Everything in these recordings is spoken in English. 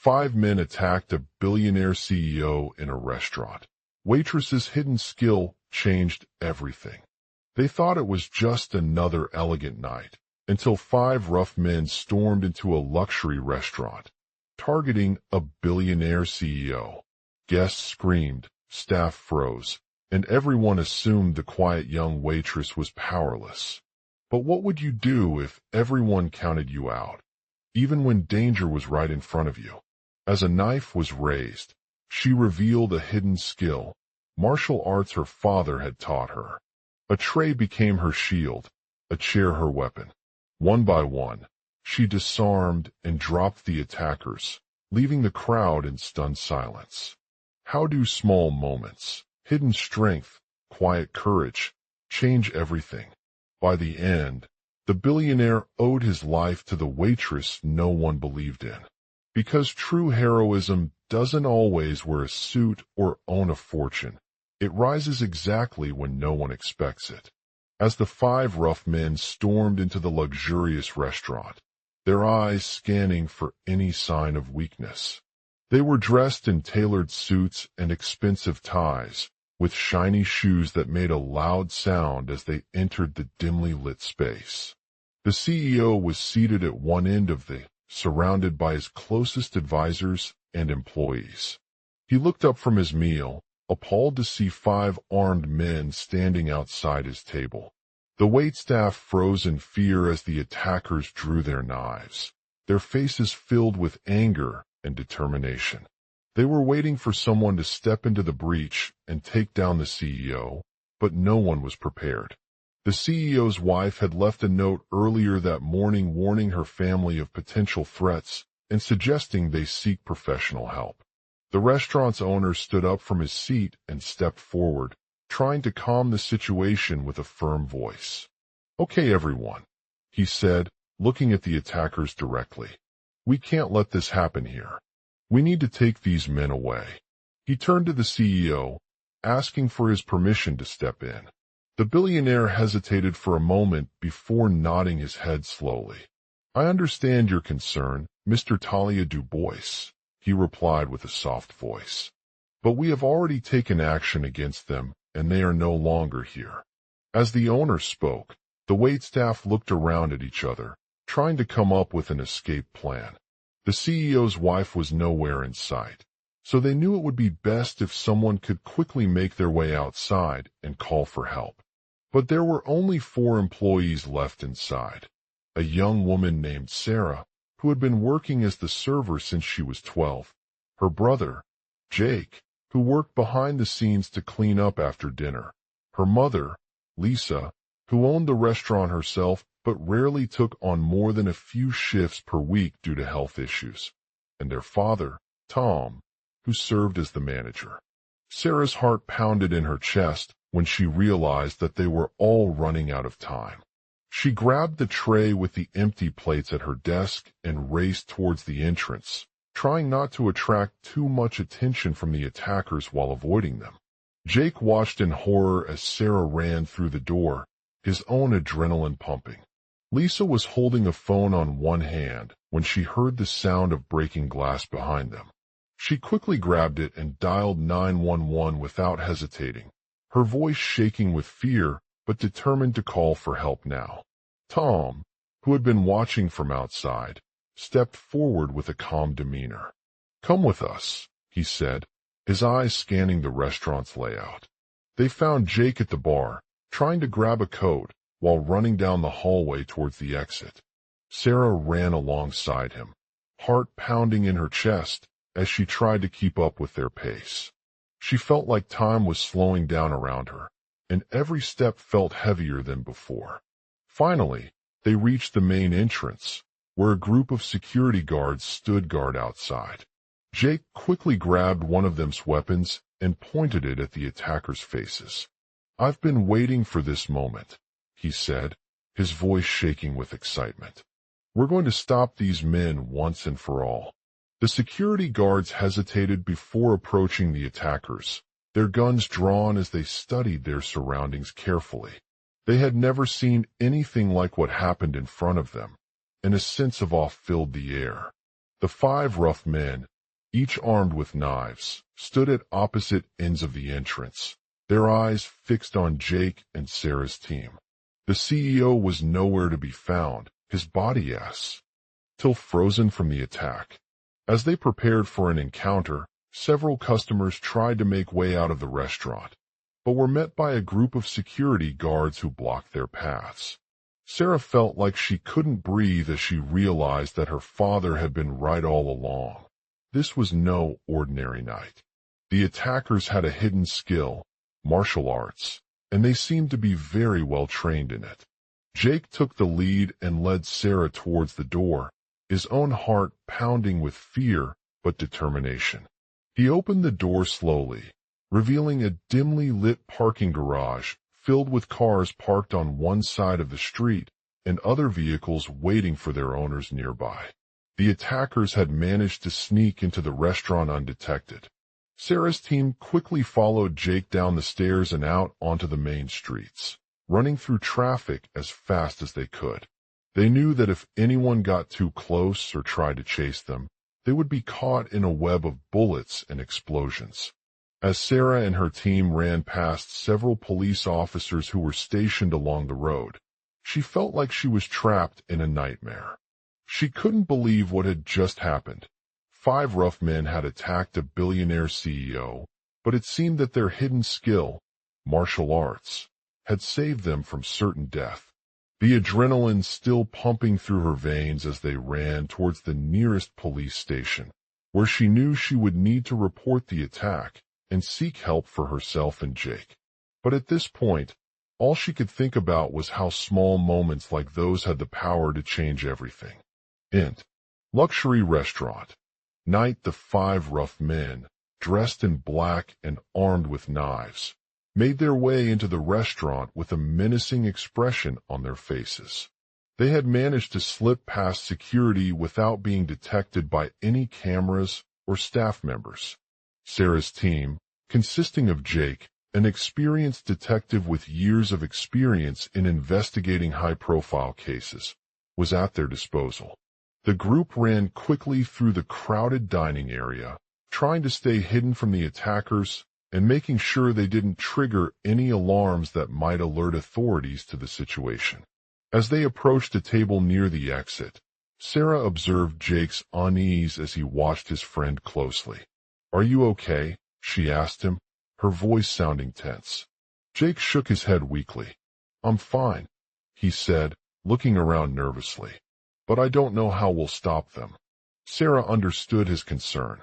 5 men attacked a billionaire CEO in a restaurant. Waitress's hidden skill changed everything. They thought it was just another elegant night, until 5 rough men stormed into a luxury restaurant, targeting a billionaire CEO. Guests screamed, staff froze, and everyone assumed the quiet young waitress was powerless. But what would you do if everyone counted you out, even when danger was right in front of you? As a knife was raised, she revealed a hidden skill, martial arts her father had taught her. A tray became her shield, a chair her weapon. One by one, she disarmed and dropped the attackers, leaving the crowd in stunned silence. How do small moments, hidden strength, quiet courage, change everything? By the end, the billionaire owed his life to the waitress no one believed in. Because true heroism doesn't always wear a suit or own a fortune. It rises exactly when no one expects it. As the 5 rough men stormed into the luxurious restaurant, their eyes scanning for any sign of weakness. They were dressed in tailored suits and expensive ties, with shiny shoes that made a loud sound as they entered the dimly lit space. The CEO was seated at one end of the, surrounded by his closest advisors and employees. He looked up from his meal, appalled to see 5 armed men standing outside his table. The waitstaff froze in fear as the attackers drew their knives, their faces filled with anger and determination. They were waiting for someone to step into the breach and take down the CEO, but no one was prepared. The CEO's wife had left a note earlier that morning warning her family of potential threats and suggesting they seek professional help. The restaurant's owner stood up from his seat and stepped forward, trying to calm the situation with a firm voice. "Okay, everyone," he said, looking at the attackers directly. "We can't let this happen here. We need to take these men away." He turned to the CEO, asking for his permission to step in. The billionaire hesitated for a moment before nodding his head slowly. "I understand your concern, Mr. Talia Du Bois," he replied with a soft voice. "But we have already taken action against them, and they are no longer here." As the owner spoke, the waitstaff looked around at each other, trying to come up with an escape plan. The CEO's wife was nowhere in sight, so they knew it would be best if someone could quickly make their way outside and call for help. But there were only 4 employees left inside. A young woman named Sarah, who had been working as the server since she was 12. Her brother, Jake, who worked behind the scenes to clean up after dinner. Her mother, Lisa, who owned the restaurant herself but rarely took on more than a few shifts per week due to health issues. And their father, Tom, who served as the manager. Sarah's heart pounded in her chest when she realized that they were all running out of time. She grabbed the tray with the empty plates at her desk and raced towards the entrance, trying not to attract too much attention from the attackers while avoiding them. Jake watched in horror as Sarah ran through the door, his own adrenaline pumping. Lisa was holding a phone on one hand when she heard the sound of breaking glass behind them. She quickly grabbed it and dialed 911 without hesitating, her voice shaking with fear but determined to call for help now. Tom, who had been watching from outside, stepped forward with a calm demeanor. "Come with us," he said, his eyes scanning the restaurant's layout. They found Jake at the bar, trying to grab a coat while running down the hallway towards the exit. Sarah ran alongside him, heart pounding in her chest as she tried to keep up with their pace. She felt like time was slowing down around her, and every step felt heavier than before. Finally, they reached the main entrance, where a group of security guards stood guard outside. Jake quickly grabbed one of them's weapons and pointed it at the attackers' faces. "I've been waiting for this moment," he said, his voice shaking with excitement. "We're going to stop these men once and for all." The security guards hesitated before approaching the attackers, their guns drawn as they studied their surroundings carefully. They had never seen anything like what happened in front of them, and a sense of awe filled the air. The 5 rough men, each armed with knives, stood at opposite ends of the entrance, their eyes fixed on Jake and Sarah's team. The CEO was nowhere to be found, his body still frozen from the attack. As they prepared for an encounter, several customers tried to make way out of the restaurant, but were met by a group of security guards who blocked their paths. Sarah felt like she couldn't breathe as she realized that her father had been right all along. This was no ordinary night. The attackers had a hidden skill, martial arts, and they seemed to be very well trained in it. Jake took the lead and led Sarah towards the door, his own heart pounding with fear but determination. He opened the door slowly, revealing a dimly lit parking garage filled with cars parked on one side of the street and other vehicles waiting for their owners nearby. The attackers had managed to sneak into the restaurant undetected. Sarah's team quickly followed Jake down the stairs and out onto the main streets, running through traffic as fast as they could. They knew that if anyone got too close or tried to chase them, they would be caught in a web of bullets and explosions. As Sarah and her team ran past several police officers who were stationed along the road, she felt like she was trapped in a nightmare. She couldn't believe what had just happened. 5 rough men had attacked a billionaire CEO, but it seemed that their hidden skill, martial arts, had saved them from certain death. The adrenaline still pumping through her veins as they ran towards the nearest police station, where she knew she would need to report the attack and seek help for herself and Jake. But at this point, all she could think about was how small moments like those had the power to change everything. Luxury restaurant. Night. The 5 rough men, dressed in black and armed with knives, made their way into the restaurant with a menacing expression on their faces. They had managed to slip past security without being detected by any cameras or staff members. Sarah's team, consisting of Jake, an experienced detective with years of experience in investigating high-profile cases, was at their disposal. The group ran quickly through the crowded dining area, trying to stay hidden from the attackers and making sure they didn't trigger any alarms that might alert authorities to the situation. As they approached a table near the exit, Sarah observed Jake's unease as he watched his friend closely. "Are you okay?" she asked him, her voice sounding tense. Jake shook his head weakly. "I'm fine," he said, looking around nervously. "But I don't know how we'll stop them." Sarah understood his concern.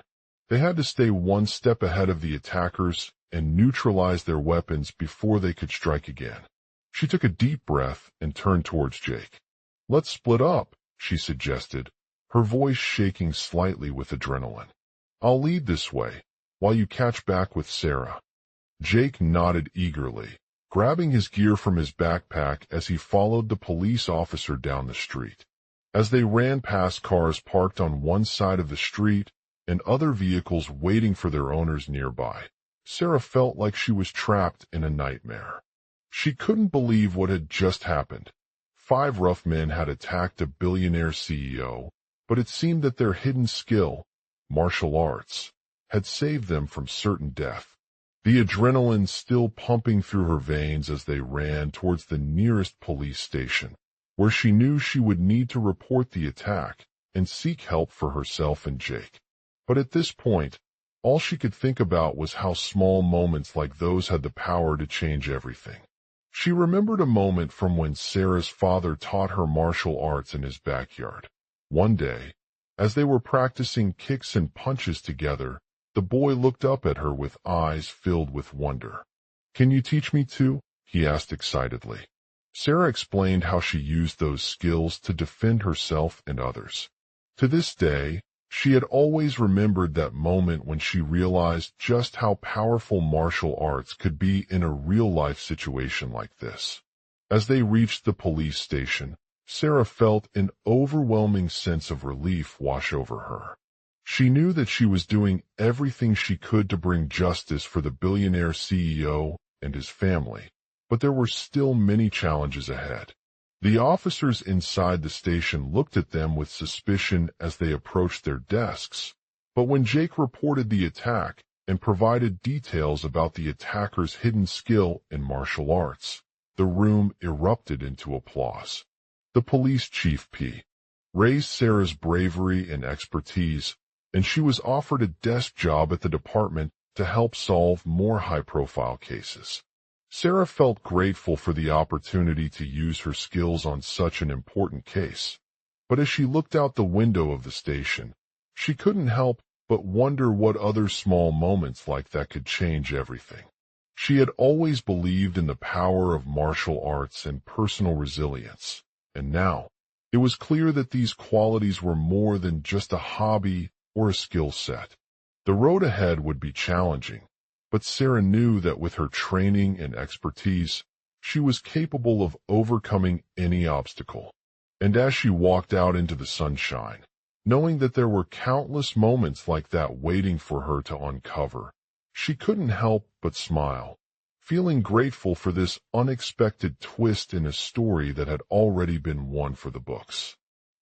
They had to stay one step ahead of the attackers and neutralize their weapons before they could strike again. She took a deep breath and turned towards Jake. "Let's split up," she suggested, her voice shaking slightly with adrenaline. "I'll lead this way, while you catch back with Sarah." Jake nodded eagerly, grabbing his gear from his backpack as he followed the police officer down the street. As they ran past cars parked on one side of the street and other vehicles waiting for their owners nearby, Sarah felt like she was trapped in a nightmare. She couldn't believe what had just happened. 5 rough men had attacked a billionaire CEO, but it seemed that their hidden skill, martial arts, had saved them from certain death. The adrenaline still pumping through her veins as they ran towards the nearest police station, where she knew she would need to report the attack and seek help for herself and Jake. But at this point, all she could think about was how small moments like those had the power to change everything. She remembered a moment from when Sarah's father taught her martial arts in his backyard. One day, as they were practicing kicks and punches together, the boy looked up at her with eyes filled with wonder. "Can you teach me too?" he asked excitedly. Sarah explained how she used those skills to defend herself and others. To this day, she had always remembered that moment when she realized just how powerful martial arts could be in a real-life situation like this. As they reached the police station, Sarah felt an overwhelming sense of relief wash over her. She knew that she was doing everything she could to bring justice for the billionaire CEO and his family, but there were still many challenges ahead. The officers inside the station looked at them with suspicion as they approached their desks, But when Jake reported the attack and provided details about the attacker's hidden skill in martial arts, the room erupted into applause. The police chief P. raised Sarah's bravery and expertise, and she was offered a desk job at the department to help solve more high-profile cases. Sarah felt grateful for the opportunity to use her skills on such an important case. But as she looked out the window of the station, she couldn't help but wonder what other small moments like that could change everything. She had always believed in the power of martial arts and personal resilience, and now it was clear that these qualities were more than just a hobby or a skill set. The road ahead would be challenging, but Sarah knew that with her training and expertise, she was capable of overcoming any obstacle. And as she walked out into the sunshine, knowing that there were countless moments like that waiting for her to uncover, she couldn't help but smile, feeling grateful for this unexpected twist in a story that had already been one for the books.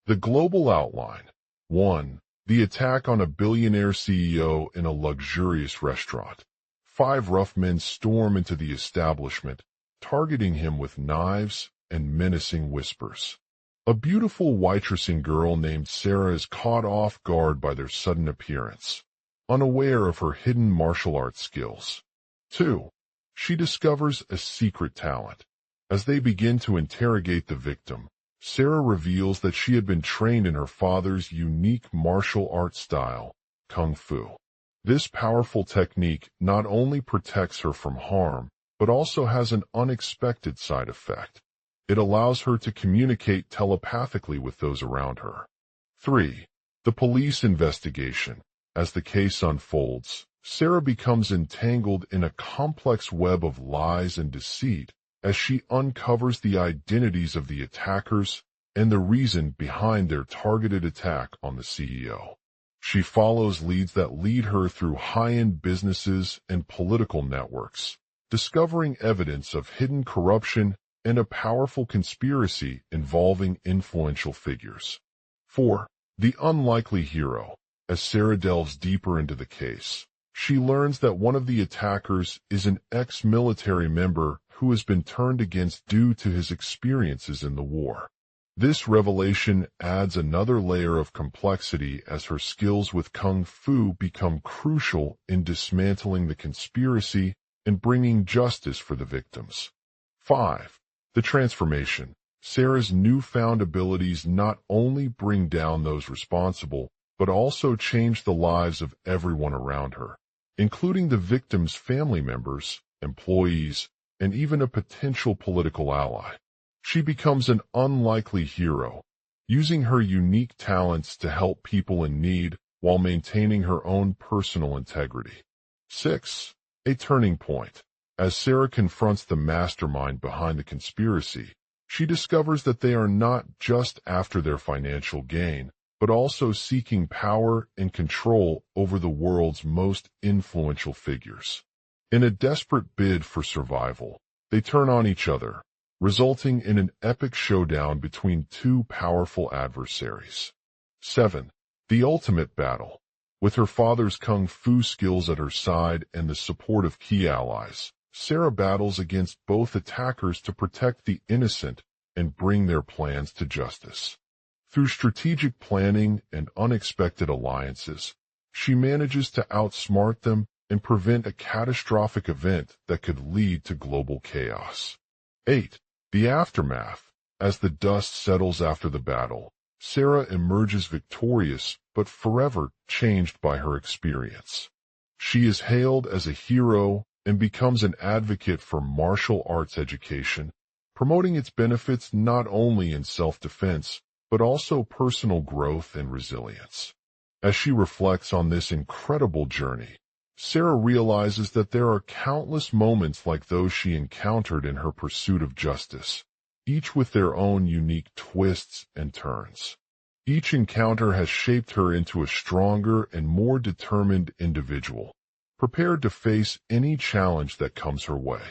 The global outline. 1. The attack on a billionaire CEO in a luxurious restaurant. 5 rough men storm into the establishment, targeting him with knives and menacing whispers. A beautiful waitressing girl named Sarah is caught off guard by their sudden appearance, unaware of her hidden martial arts skills. 2. She discovers a secret talent. As they begin to interrogate the victim, Sarah reveals that she had been trained in her father's unique martial arts style, Kung Fu. This powerful technique not only protects her from harm, but also has an unexpected side effect. It allows her to communicate telepathically with those around her. 3. The police investigation. As the case unfolds, Sarah becomes entangled in a complex web of lies and deceit as she uncovers the identities of the attackers and the reason behind their targeted attack on the CEO. She follows leads that lead her through high-end businesses and political networks, discovering evidence of hidden corruption and a powerful conspiracy involving influential figures. 4. The unlikely hero. As Sarah delves deeper into the case, she learns that one of the attackers is an ex-military member who has been turned against due to his experiences in the war. This revelation adds another layer of complexity as her skills with Kung Fu become crucial in dismantling the conspiracy and bringing justice for the victims. 5. The transformation. Sarah's newfound abilities not only bring down those responsible, but also change the lives of everyone around her, including the victim's family members, employees, and even a potential political ally. She becomes an unlikely hero, using her unique talents to help people in need while maintaining her own personal integrity. 6. A turning point. As Sarah confronts the mastermind behind the conspiracy, she discovers that they are not just after their financial gain, but also seeking power and control over the world's most influential figures. In a desperate bid for survival, they turn on each other, resulting in an epic showdown between two powerful adversaries. 7. The ultimate battle. With her father's Kung Fu skills at her side and the support of key allies, Sarah battles against both attackers to protect the innocent and bring their plans to justice. Through strategic planning and unexpected alliances, she manages to outsmart them and prevent a catastrophic event that could lead to global chaos. 8. The aftermath. As the dust settles after the battle, Sarah emerges victorious but forever changed by her experience. She is hailed as a hero and becomes an advocate for martial arts education, promoting its benefits not only in self-defense, but also personal growth and resilience. As she reflects on this incredible journey, Sarah realizes that there are countless moments like those she encountered in her pursuit of justice, each with their own unique twists and turns. Each encounter has shaped her into a stronger and more determined individual, prepared to face any challenge that comes her way.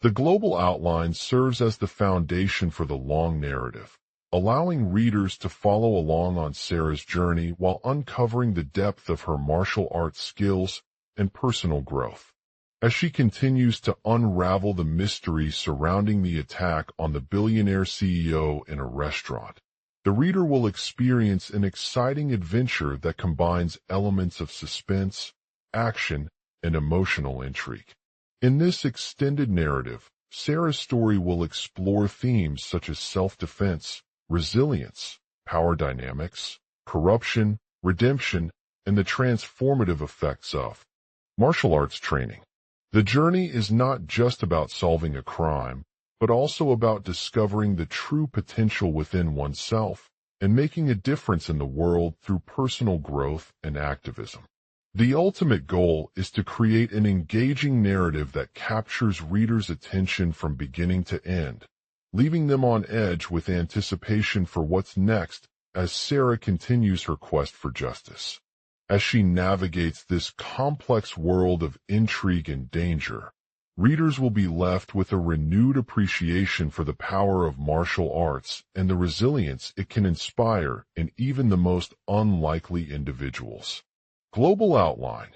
The global outline serves as the foundation for the long narrative, allowing readers to follow along on Sarah's journey while uncovering the depth of her martial arts skills and personal growth. As she continues to unravel the mystery surrounding the attack on the billionaire CEO in a restaurant, the reader will experience an exciting adventure that combines elements of suspense, action, and emotional intrigue. In this extended narrative, Sarah's story will explore themes such as self-defense, resilience, power dynamics, corruption, redemption, and the transformative effects of martial arts training. The journey is not just about solving a crime, but also about discovering the true potential within oneself and making a difference in the world through personal growth and activism. The ultimate goal is to create an engaging narrative that captures readers' attention from beginning to end, leaving them on edge with anticipation for what's next as Sarah continues her quest for justice. As she navigates this complex world of intrigue and danger, readers will be left with a renewed appreciation for the power of martial arts and the resilience it can inspire in even the most unlikely individuals. Global outline.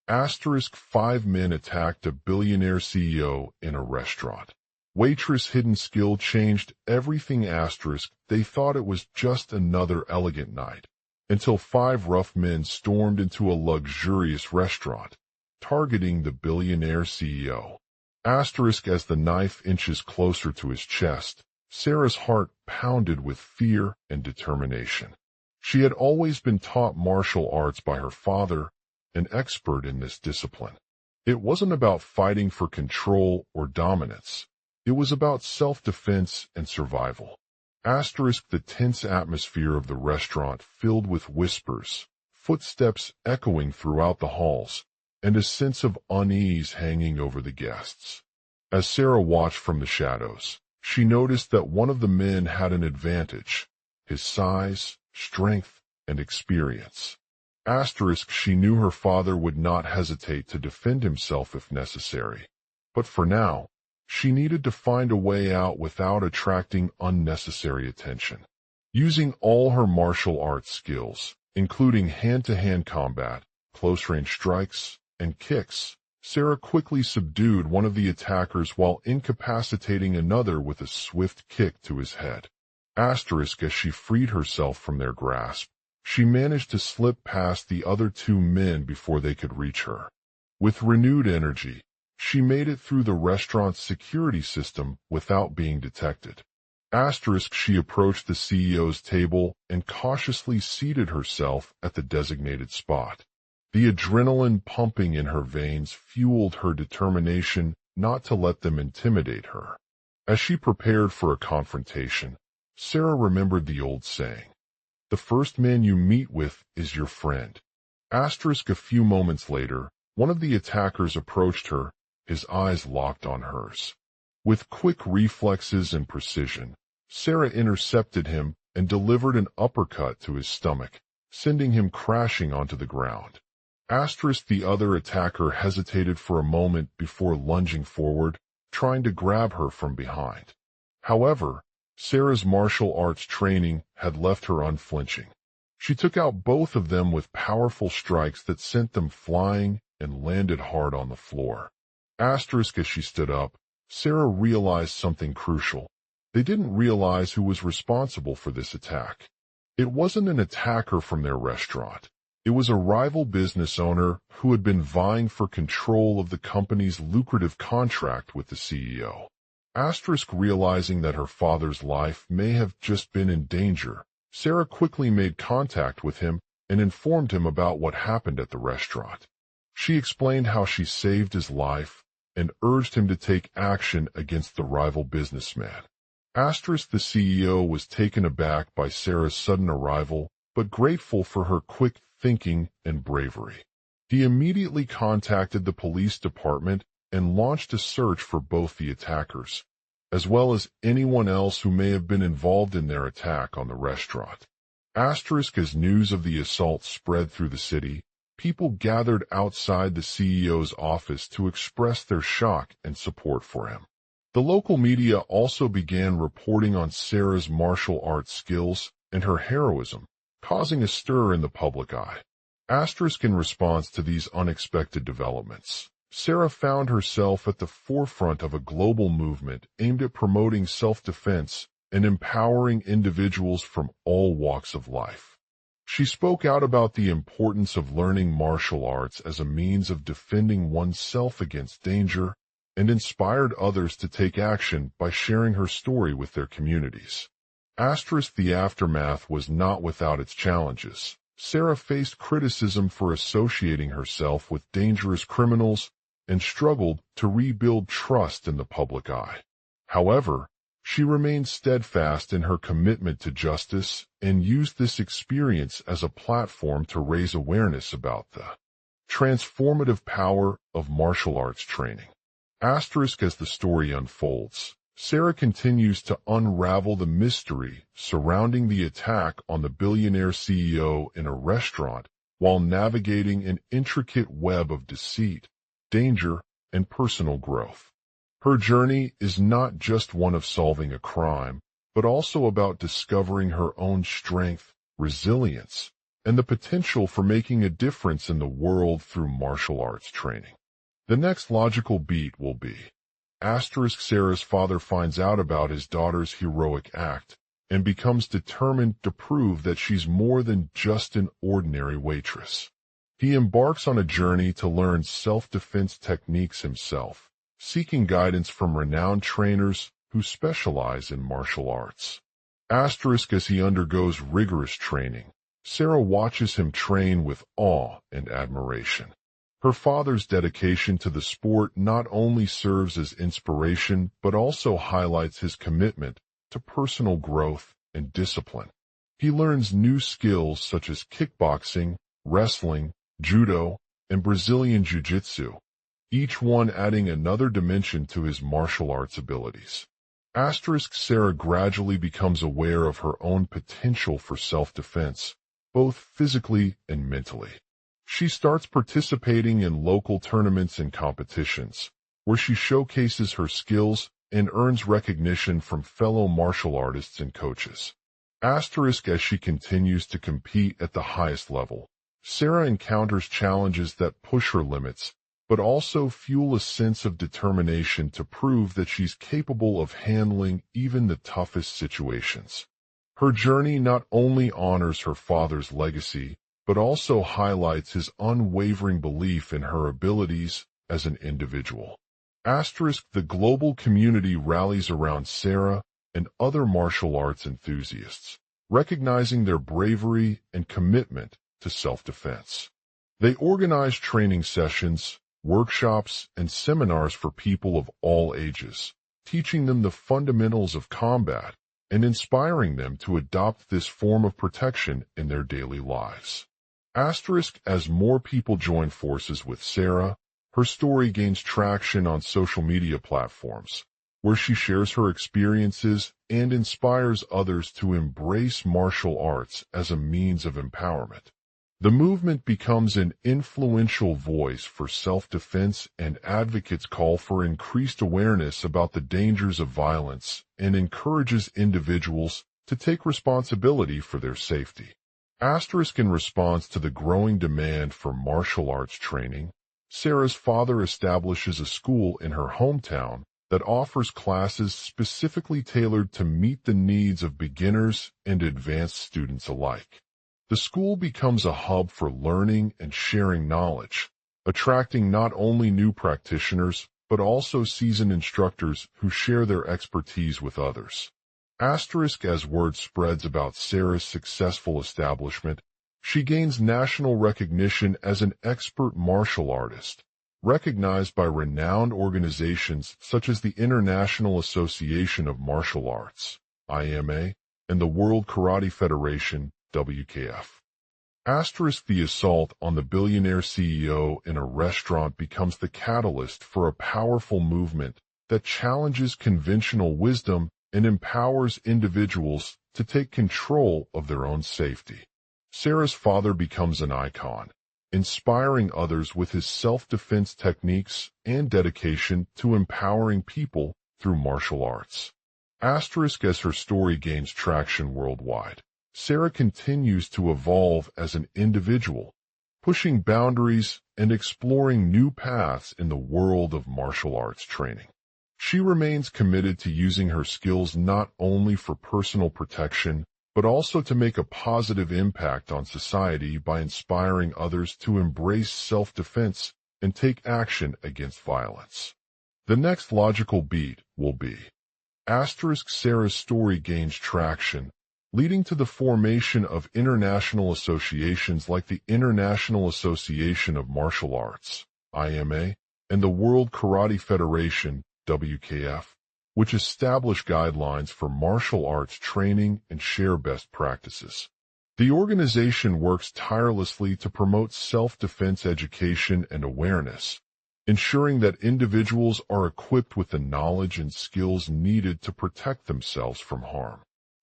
Asterisk 5 men attacked a billionaire CEO in a restaurant. Waitress' hidden skill changed everything. Asterisk, they thought it was just another elegant night, until 5 rough men stormed into a luxurious restaurant, targeting the billionaire CEO. Asterisk, as the knife inches closer to his chest, Sarah's heart pounded with fear and determination. She had always been taught martial arts by her father, an expert in this discipline. It wasn't about fighting for control or dominance. It was about self-defense and survival. Asterisk, the tense atmosphere of the restaurant filled with whispers, footsteps echoing throughout the halls, and a sense of unease hanging over the guests. As Sarah watched from the shadows, she noticed that one of the men had an advantage: his size, strength, and experience. Asterisk, she knew her father would not hesitate to defend himself if necessary. But for now, she needed to find a way out without attracting unnecessary attention. Using all her martial arts skills, including hand-to-hand combat, close-range strikes, and kicks, Sarah quickly subdued one of the attackers while incapacitating another with a swift kick to his head. Asterisk, as she freed herself from their grasp, she managed to slip past the other 2 men before they could reach her. With renewed energy, she made it through the restaurant's security system without being detected. Asterisk, she approached the CEO's table and cautiously seated herself at the designated spot. The adrenaline pumping in her veins fueled her determination not to let them intimidate her. As she prepared for a confrontation, Sarah remembered the old saying, "The first man you meet with is your friend." Asterisk, a few moments later, one of the attackers approached her, his eyes locked on hers. With quick reflexes and precision, Sarah intercepted him and delivered an uppercut to his stomach, sending him crashing onto the ground. Asterisk, the other attacker hesitated for a moment before lunging forward, trying to grab her from behind. However, Sarah's martial arts training had left her unflinching. She took out both of them with powerful strikes that sent them flying and landed hard on the floor. Asterisk, as she stood up, Sarah realized something crucial. They didn't realize who was responsible for this attack. It wasn't an attacker from their restaurant. It was a rival business owner who had been vying for control of the company's lucrative contract with the CEO. Asterisk, realizing that her father's life may have just been in danger, Sarah quickly made contact with him and informed him about what happened at the restaurant. She explained how she saved his life and urged him to take action against the rival businessman. Asterisk, the CEO was taken aback by Sarah's sudden arrival, but grateful for her quick thinking and bravery. He immediately contacted the police department and launched a search for both the attackers, as well as anyone else who may have been involved in their attack on the restaurant. Asterisk, as news of the assault spread through the city, people gathered outside the CEO's office to express their shock and support for him. The local media also began reporting on Sarah's martial arts skills and her heroism, causing a stir in the public eye. Asterisk in response to these unexpected developments, Sarah found herself at the forefront of a global movement aimed at promoting self-defense and empowering individuals from all walks of life. She spoke out about the importance of learning martial arts as a means of defending oneself against danger and inspired others to take action by sharing her story with their communities. Asterisk, the aftermath was not without its challenges. Sarah faced criticism for associating herself with dangerous criminals and struggled to rebuild trust in the public eye. However, she remained steadfast in her commitment to justice and used this experience as a platform to raise awareness about the transformative power of martial arts training. Asterisk, as the story unfolds, Sarah continues to unravel the mystery surrounding the attack on the billionaire CEO in a restaurant while navigating an intricate web of deceit, danger, and personal growth. Her journey is not just one of solving a crime, but also about discovering her own strength, resilience, and the potential for making a difference in the world through martial arts training. The next logical beat will be Asterisk, Sarah's father finds out about his daughter's heroic act and becomes determined to prove that she's more than just an ordinary waitress. He embarks on a journey to learn self-defense techniques himself, seeking guidance from renowned trainers who specialize in martial arts. Asterisk, as he undergoes rigorous training, Sarah watches him train with awe and admiration. Her father's dedication to the sport not only serves as inspiration but also highlights his commitment to personal growth and discipline. He learns new skills such as kickboxing, wrestling, judo, and Brazilian jiu-jitsu, each one adding another dimension to his martial arts abilities. Asterisk, Sarah gradually becomes aware of her own potential for self-defense, both physically and mentally. She starts participating in local tournaments and competitions, where she showcases her skills and earns recognition from fellow martial artists and coaches. Asterisk, as she continues to compete at the highest level, Sarah encounters challenges that push her limits, but also fuel a sense of determination to prove that she's capable of handling even the toughest situations. Her journey not only honors her father's legacy, but also highlights his unwavering belief in her abilities as an individual. Asterisk, the global community rallies around Sarah and other martial arts enthusiasts, recognizing their bravery and commitment to self-defense. They organize training sessions, workshops, and seminars for people of all ages, teaching them the fundamentals of combat and inspiring them to adopt this form of protection in their daily lives. Asterisk, as more people join forces with Sarah, her story gains traction on social media platforms, where she shares her experiences and inspires others to embrace martial arts as a means of empowerment. The movement becomes an influential voice for self-defense, and advocates call for increased awareness about the dangers of violence and encourages individuals to take responsibility for their safety. Asterisk, in response to the growing demand for martial arts training, Sarah's father establishes a school in her hometown that offers classes specifically tailored to meet the needs of beginners and advanced students alike. The school becomes a hub for learning and sharing knowledge, attracting not only new practitioners, but also seasoned instructors who share their expertise with others. Asterisk, as word spreads about Sarah's successful establishment, she gains national recognition as an expert martial artist, recognized by renowned organizations such as the International Association of Martial Arts, IMA, and the World Karate Federation, WKF. Asterisk, the assault on the billionaire CEO in a restaurant becomes the catalyst for a powerful movement that challenges conventional wisdom and empowers individuals to take control of their own safety. Sarah's father becomes an icon, inspiring others with his self-defense techniques and dedication to empowering people through martial arts. Asterisk as her story gains traction worldwide, Sarah continues to evolve as an individual, pushing boundaries and exploring new paths in the world of martial arts training. She remains committed to using her skills not only for personal protection, but also to make a positive impact on society by inspiring others to embrace self-defense and take action against violence. The next logical beat will be Sarah's story gains traction, leading to the formation of international associations like the International Association of Martial Arts, IMA, and the World Karate Federation, WKF, which establish guidelines for martial arts training and share best practices. The organization works tirelessly to promote self-defense education and awareness, ensuring that individuals are equipped with the knowledge and skills needed to protect themselves from harm.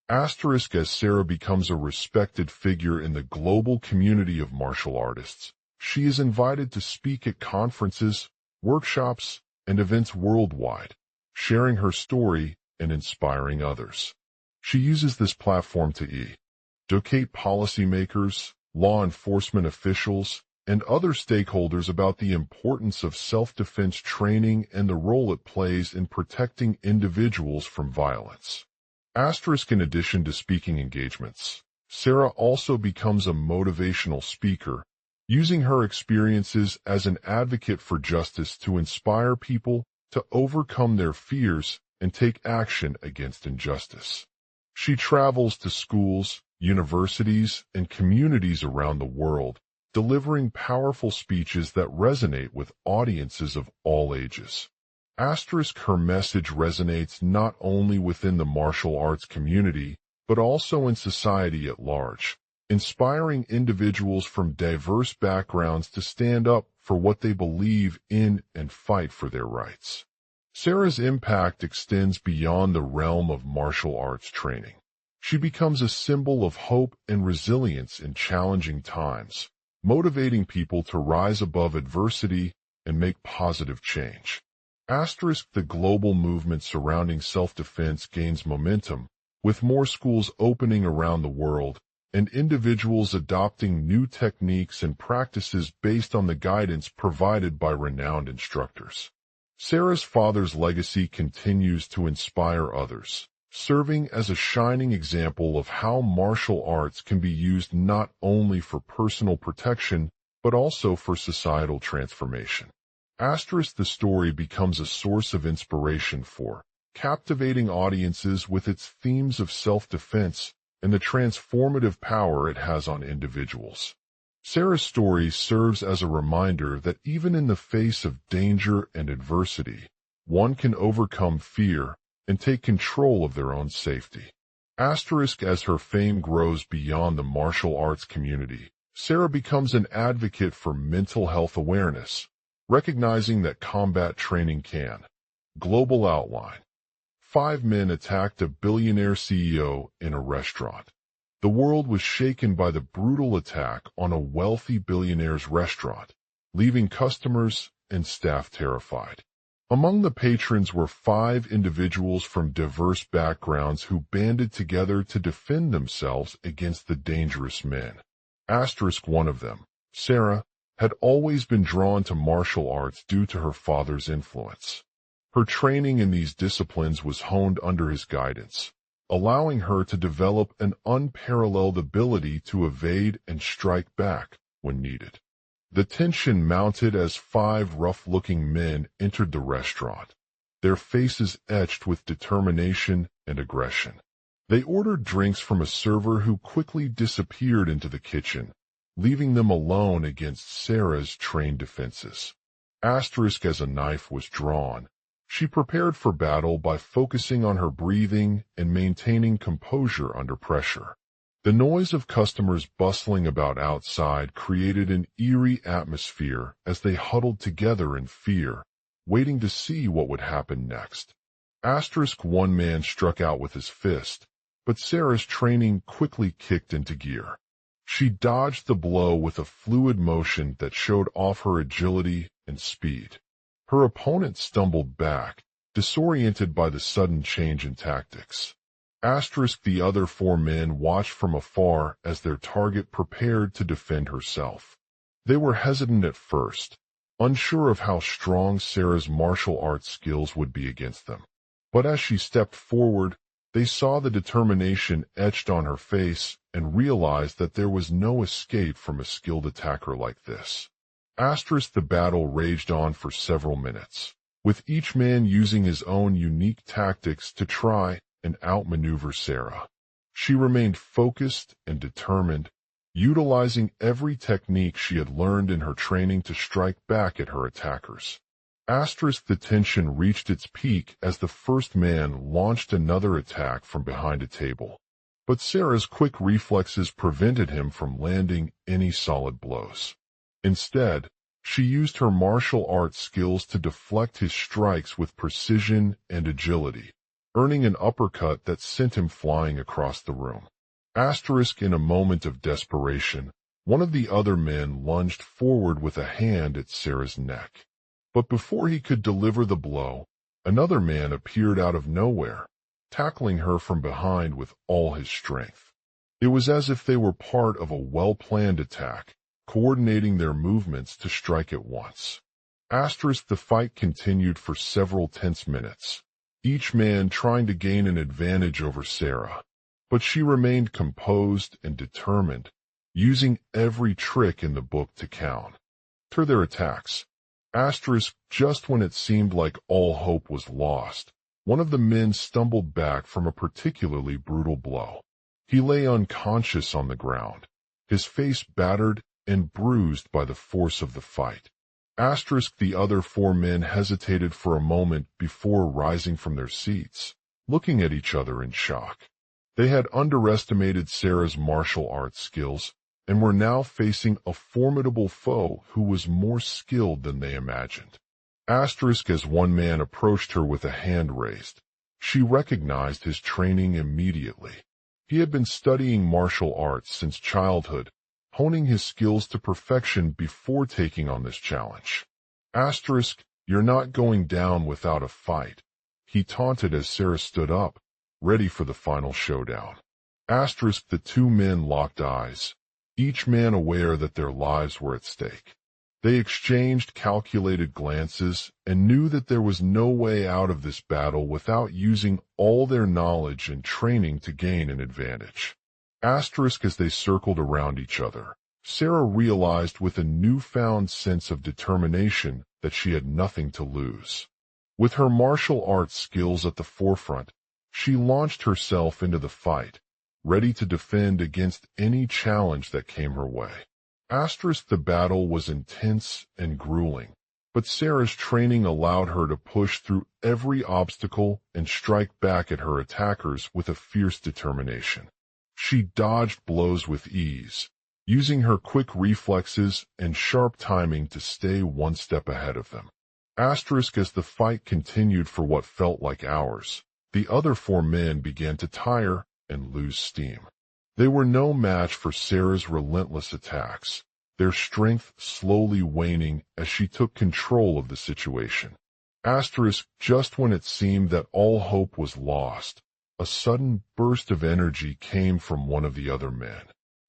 Asterisk as Sarah becomes a respected figure in the global community of martial artists, she is invited to speak at conferences, workshops, and events worldwide, sharing her story and inspiring others. She uses this platform to educate policymakers, law enforcement officials, and other stakeholders about the importance of self-defense training and the role it plays in protecting individuals from violence. Asterisk in addition to speaking engagements, Sarah also becomes a motivational speaker, using her experiences as an advocate for justice to inspire people to overcome their fears and take action against injustice. She travels to schools, universities, and communities around the world, delivering powerful speeches that resonate with audiences of all ages. Asterisk her message resonates not only within the martial arts community, but also in society at large, inspiring individuals from diverse backgrounds to stand up for what they believe in and fight for their rights. Sarah's impact extends beyond the realm of martial arts training. She becomes a symbol of hope and resilience in challenging times, motivating people to rise above adversity and make positive change. Asterisk the global movement surrounding self-defense gains momentum, with more schools opening around the world and individuals adopting new techniques and practices based on the guidance provided by renowned instructors. Sarah's father's legacy continues to inspire others, serving as a shining example of how martial arts can be used not only for personal protection, but also for societal transformation. Asterisk the story becomes a source of inspiration for captivating audiences with its themes of self-defense and the transformative power it has on individuals. Sarah's story serves as a reminder that even in the face of danger and adversity, one can overcome fear and take control of their own safety. Asterisk as her fame grows beyond the martial arts community, Sarah becomes an advocate for mental health awareness, recognizing that combat training can. Global outline. 5 men attacked a billionaire CEO in a restaurant. The world was shaken by the brutal attack on a wealthy billionaire's restaurant, leaving customers and staff terrified. Among the patrons were 5 individuals from diverse backgrounds who banded together to defend themselves against the dangerous men. Asterisk one of them, Sarah, had always been drawn to martial arts due to her father's influence. Her training in these disciplines was honed under his guidance, allowing her to develop an unparalleled ability to evade and strike back when needed. The tension mounted as 5 rough-looking men entered the restaurant, their faces etched with determination and aggression. They ordered drinks from a server who quickly disappeared into the kitchen, leaving them alone against Sarah's trained defenses. Asterisk as a knife was drawn, she prepared for battle by focusing on her breathing and maintaining composure under pressure. The noise of customers bustling about outside created an eerie atmosphere as they huddled together in fear, waiting to see what would happen next. Asterisk one man struck out with his fist, but Sarah's training quickly kicked into gear. She dodged the blow with a fluid motion that showed off her agility and speed. Her opponent stumbled back, disoriented by the sudden change in tactics. The other four men watched from afar as their target prepared to defend herself. They were hesitant at first, unsure of how strong Sarah's martial arts skills would be against them. But as she stepped forward, they saw the determination etched on her face and realized that there was no escape from a skilled attacker like this. The battle raged on for several minutes, with each man using his own unique tactics to try and outmaneuver Sarah. She remained focused and determined, utilizing every technique she had learned in her training to strike back at her attackers. The tension reached its peak as the first man launched another attack from behind a table, but Sarah's quick reflexes prevented him from landing any solid blows. Instead, she used her martial arts skills to deflect his strikes with precision and agility, earning an uppercut that sent him flying across the room. In a moment of desperation, one of the other men lunged forward with a hand at Sarah's neck. But before he could deliver the blow, another man appeared out of nowhere, tackling her from behind with all his strength. It was as if they were part of a well-planned attack, coordinating their movements to strike at once. The fight continued for several tense minutes, each man trying to gain an advantage over Sarah. But she remained composed and determined, using every trick in the book to counter their attacks. Just when it seemed like all hope was lost, one of the men stumbled back from a particularly brutal blow. He lay unconscious on the ground, his face battered and bruised by the force of the fight. The other four men hesitated for a moment before rising from their seats, looking at each other in shock. They had underestimated Sarah's martial arts skills and were now facing a formidable foe who was more skilled than they imagined. As one man approached her with a hand raised, she recognized his training immediately. He had been studying martial arts since childhood, honing his skills to perfection before taking on this challenge. You're not going down without a fight, he taunted as Sarah stood up, ready for the final showdown. The two men locked eyes, each man aware that their lives were at stake. They exchanged calculated glances and knew that there was no way out of this battle without using all their knowledge and training to gain an advantage. As they circled around each other, Sarah realized with a newfound sense of determination that she had nothing to lose. With her martial arts skills at the forefront, she launched herself into the fight, ready to defend against any challenge that came her way. The battle was intense and grueling, but Sarah's training allowed her to push through every obstacle and strike back at her attackers with a fierce determination. She dodged blows with ease, using her quick reflexes and sharp timing to stay one step ahead of them. As the fight continued for what felt like hours, the other four men began to tire and lose steam. They were no match for Sarah's relentless attacks, their strength slowly waning as she took control of the situation. Just when it seemed that all hope was lost, a sudden burst of energy came from one of the other men.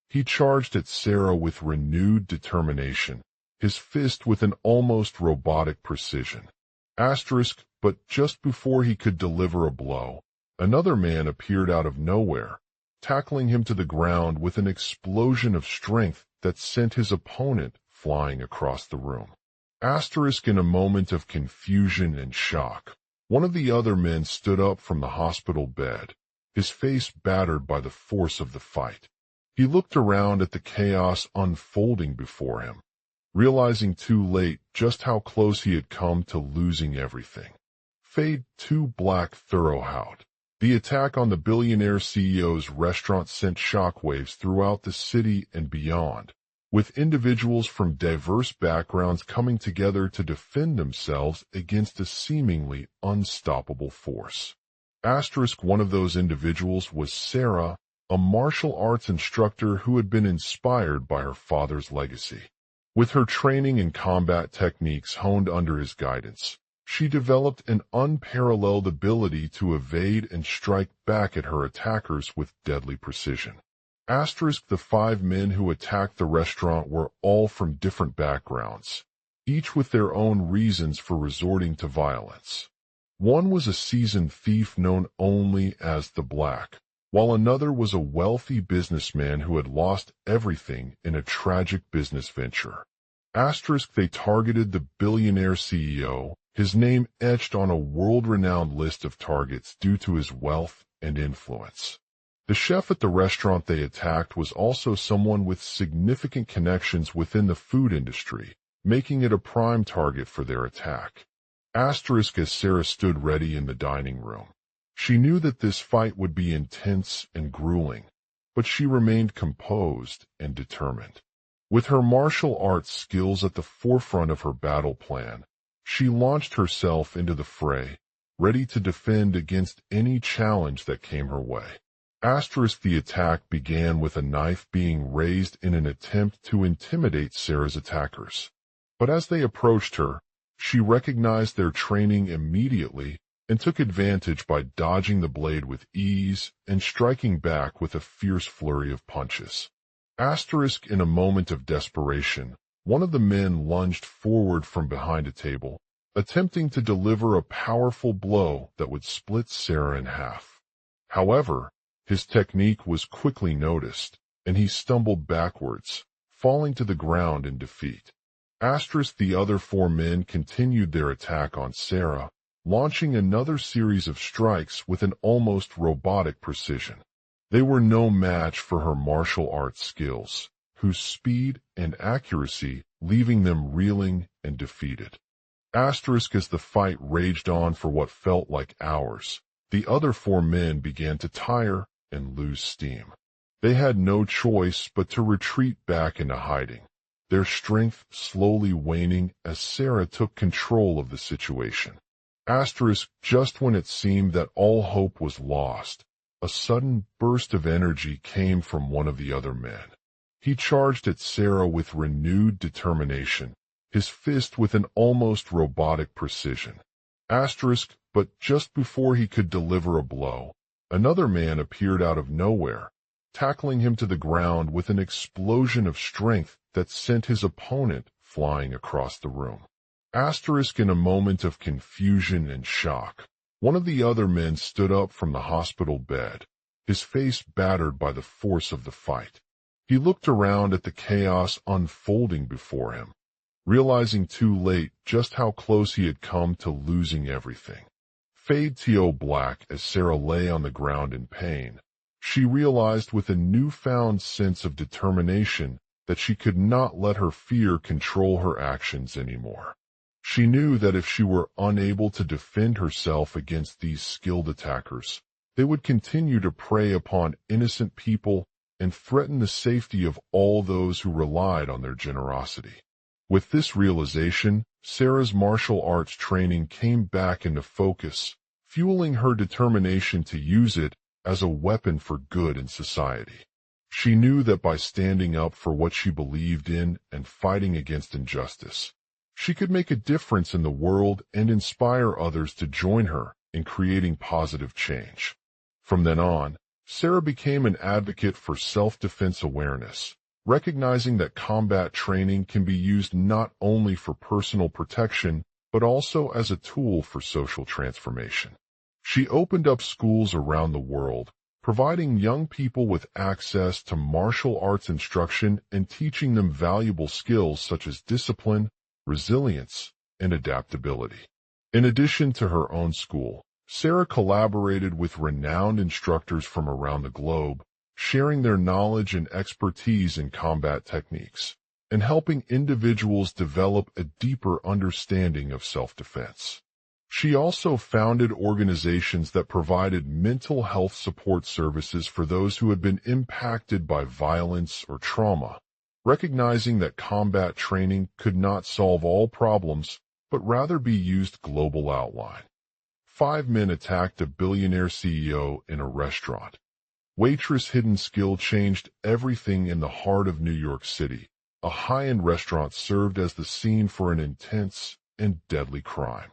He charged at Sarah with renewed determination, his fist with an almost robotic precision. But just before he could deliver a blow, another man appeared out of nowhere, tackling him to the ground with an explosion of strength that sent his opponent flying across the room. In a moment of confusion and shock, one of the other men stood up from the hospital bed, his face battered by the force of the fight. He looked around at the chaos unfolding before him, realizing too late just how close he had come to losing everything. Fade 2 Black Thoroughhout. The attack on the Billionaire CEO's restaurant sent shockwaves throughout the city and beyond, with individuals from diverse backgrounds coming together to defend themselves against a seemingly unstoppable force. One of those individuals was Sarah, a martial arts instructor who had been inspired by her father's legacy. With her training and combat techniques honed under his guidance, She developed an unparalleled ability to evade and strike back at her attackers with deadly precision. The 5 men who attacked the restaurant were all from different backgrounds, each with their own reasons for resorting to violence. One was a seasoned thief known only as the Black, while another was a wealthy businessman who had lost everything in a tragic business venture. They targeted the billionaire CEO, his name etched on a world-renowned list of targets due to his wealth and influence. The chef at the restaurant they attacked was also someone with significant connections within the food industry, making it a prime target for their attack. As Sarah stood ready in the dining room, she knew that this fight would be intense and grueling, but she remained composed and determined. With her martial arts skills at the forefront of her battle plan, she launched herself into the fray, ready to defend against any challenge that came her way. The attack began with a knife being raised in an attempt to intimidate Sarah's attackers. But as they approached her, she recognized their training immediately and took advantage by dodging the blade with ease and striking back with a fierce flurry of punches. In a moment of desperation, one of the men lunged forward from behind a table, attempting to deliver a powerful blow that would split Sarah in half. However, his technique was quickly noticed, and he stumbled backwards, falling to the ground in defeat. The other 4 men continued their attack on Sarah, launching another series of strikes with an almost robotic precision. They were no match for her martial arts skills, whose speed and accuracy leaving them reeling and defeated. As the fight raged on for what felt like hours, the other 4 men began to tire and lose steam. They had no choice but to retreat back into hiding, their strength slowly waning as Sarah took control of the situation. Just when it seemed that all hope was lost, a sudden burst of energy came from one of the other men. He charged at Sarah with renewed determination, his fist with an almost robotic precision. But just before he could deliver a blow, another man appeared out of nowhere, tackling him to the ground with an explosion of strength that sent his opponent flying across the room. In a moment of confusion and shock, one of the other men stood up from the hospital bed, his face battered by the force of the fight. He looked around at the chaos unfolding before him, realizing too late just how close he had come to losing everything. Fade to black as Sarah lay on the ground in pain. She realized with a newfound sense of determination that she could not let her fear control her actions anymore. She knew that if she were unable to defend herself against these skilled attackers, they would continue to prey upon innocent people and threaten the safety of all those who relied on their generosity. With this realization, Sarah's martial arts training came back into focus, fueling her determination to use it as a weapon for good in society. She knew that by standing up for what she believed in and fighting against injustice, she could make a difference in the world and inspire others to join her in creating positive change. From then on, Sarah became an advocate for self-defense awareness, recognizing that combat training can be used not only for personal protection, but also as a tool for social transformation. She opened up schools around the world, providing young people with access to martial arts instruction and teaching them valuable skills such as discipline, resilience, and adaptability. In addition to her own school, Sarah collaborated with renowned instructors from around the globe, sharing their knowledge and expertise in combat techniques, and helping individuals develop a deeper understanding of self-defense. She also founded organizations that provided mental health support services for those who had been impacted by violence or trauma, recognizing that combat training could not solve all problems, but rather be used global outline. 5 men attacked a billionaire CEO in a restaurant. Waitress' hidden skill changed everything in the heart of New York City. A high-end restaurant served as the scene for an intense and deadly crime.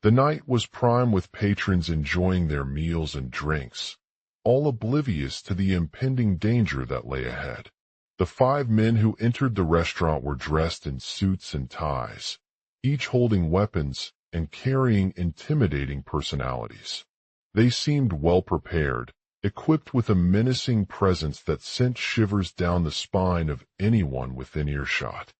The night was prime with patrons enjoying their meals and drinks, all oblivious to the impending danger that lay ahead. The 5 men who entered the restaurant were dressed in suits and ties, each holding weapons and carrying intimidating personalities. They seemed well prepared, equipped with a menacing presence that sent shivers down the spine of anyone within earshot.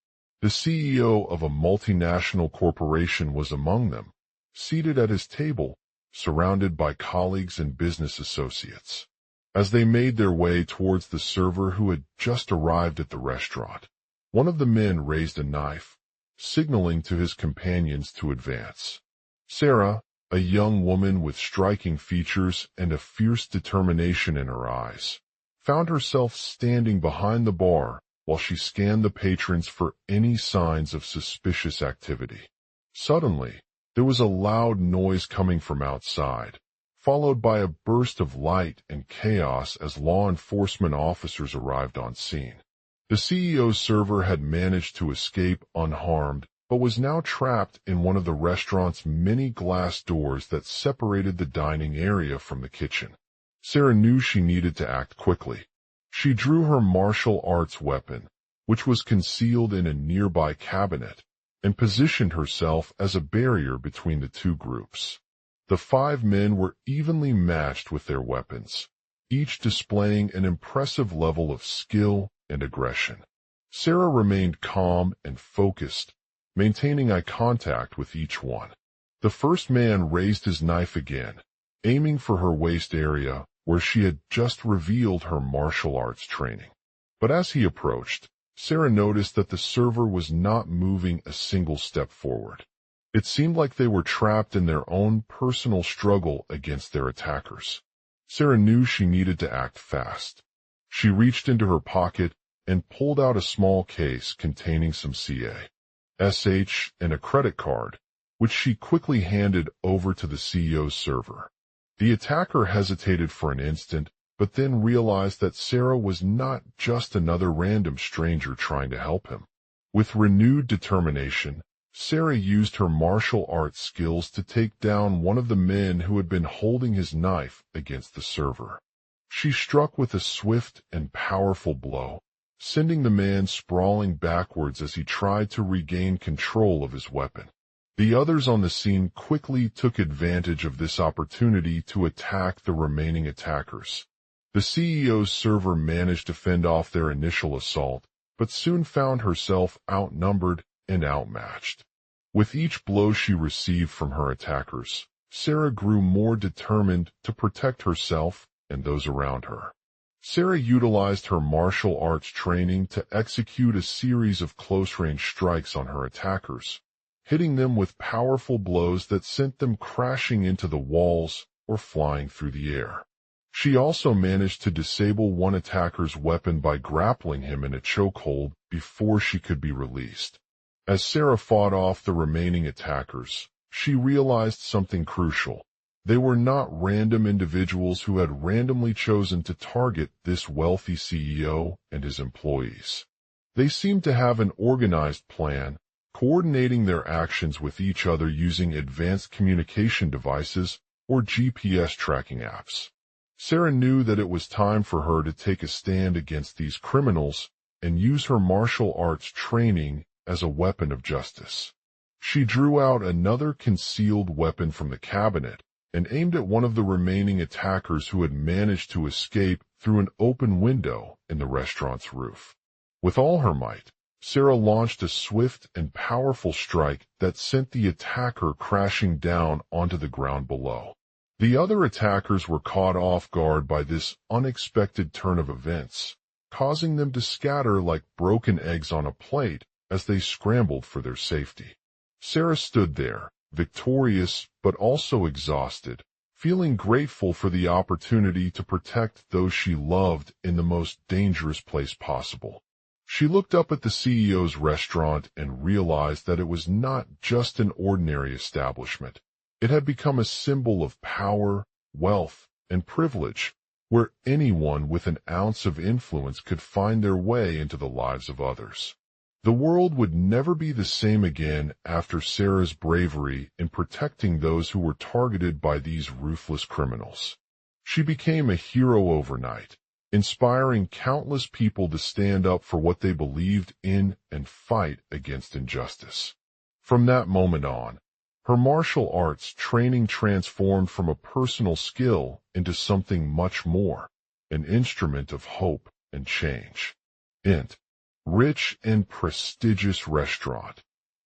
The CEO of a multinational corporation was among them, seated at his table, surrounded by colleagues and business associates. As they made their way towards the server who had just arrived at the restaurant, one of the men raised a knife, signaling to his companions to advance. Sarah, a young woman with striking features and a fierce determination in her eyes, found herself standing behind the bar while she scanned the patrons for any signs of suspicious activity. Suddenly, there was a loud noise coming from outside, followed by a burst of light and chaos as law enforcement officers arrived on scene. The CEO's server had managed to escape unharmed, but was now trapped in one of the restaurant's many glass doors that separated the dining area from the kitchen. Sarah knew she needed to act quickly. She drew her martial arts weapon, which was concealed in a nearby cabinet, and positioned herself as a barrier between the two groups. The 5 men were evenly matched with their weapons, each displaying an impressive level of skill and aggression. Sarah remained calm and focused, maintaining eye contact with each one. The first man raised his knife again, aiming for her waist area where she had just revealed her martial arts training. But as he approached, Sarah noticed that the server was not moving a single step forward. It seemed like they were trapped in their own personal struggle against their attackers. Sarah knew she needed to act fast. She reached into her pocket and pulled out a small case containing some CAsh and a credit card, which she quickly handed over to the CEO's server. The attacker hesitated for an instant, but then realized that Sarah was not just another random stranger trying to help him. With renewed determination, Sarah used her martial arts skills to take down one of the men who had been holding his knife against the server. She struck with a swift and powerful blow, sending the man sprawling backwards as he tried to regain control of his weapon. The others on the scene quickly took advantage of this opportunity to attack the remaining attackers. The CEO's server managed to fend off their initial assault, but soon found herself outnumbered and outmatched. With each blow she received from her attackers, Sarah grew more determined to protect herself and those around her. Sarah utilized her martial arts training to execute a series of close-range strikes on her attackers, hitting them with powerful blows that sent them crashing into the walls or flying through the air. She also managed to disable one attacker's weapon by grappling him in a chokehold before she could be released. As Sarah fought off the remaining attackers, she realized something crucial. They were not random individuals who had randomly chosen to target this wealthy CEO and his employees. They seemed to have an organized plan, coordinating their actions with each other using advanced communication devices or GPS tracking apps. Sarah knew that it was time for her to take a stand against these criminals and use her martial arts training as a weapon of justice. She drew out another concealed weapon from the cabinet and aimed at one of the remaining attackers who had managed to escape through an open window in the restaurant's roof. With all her might, Sarah launched a swift and powerful strike that sent the attacker crashing down onto the ground below. The other attackers were caught off guard by this unexpected turn of events, causing them to scatter like broken eggs on a plate as they scrambled for their safety. Sarah stood there, victorious but also exhausted, feeling grateful for the opportunity to protect those she loved in the most dangerous place possible. She looked up at the CEO's restaurant and realized that it was not just an ordinary establishment. It had become a symbol of power, wealth, and privilege, where anyone with an ounce of influence could find their way into the lives of others. The world would never be the same again after Sarah's bravery in protecting those who were targeted by these ruthless criminals. She became a hero overnight, inspiring countless people to stand up for what they believed in and fight against injustice. From that moment on, her martial arts training transformed from a personal skill into something much more, an instrument of hope and change. Rich and prestigious restaurant.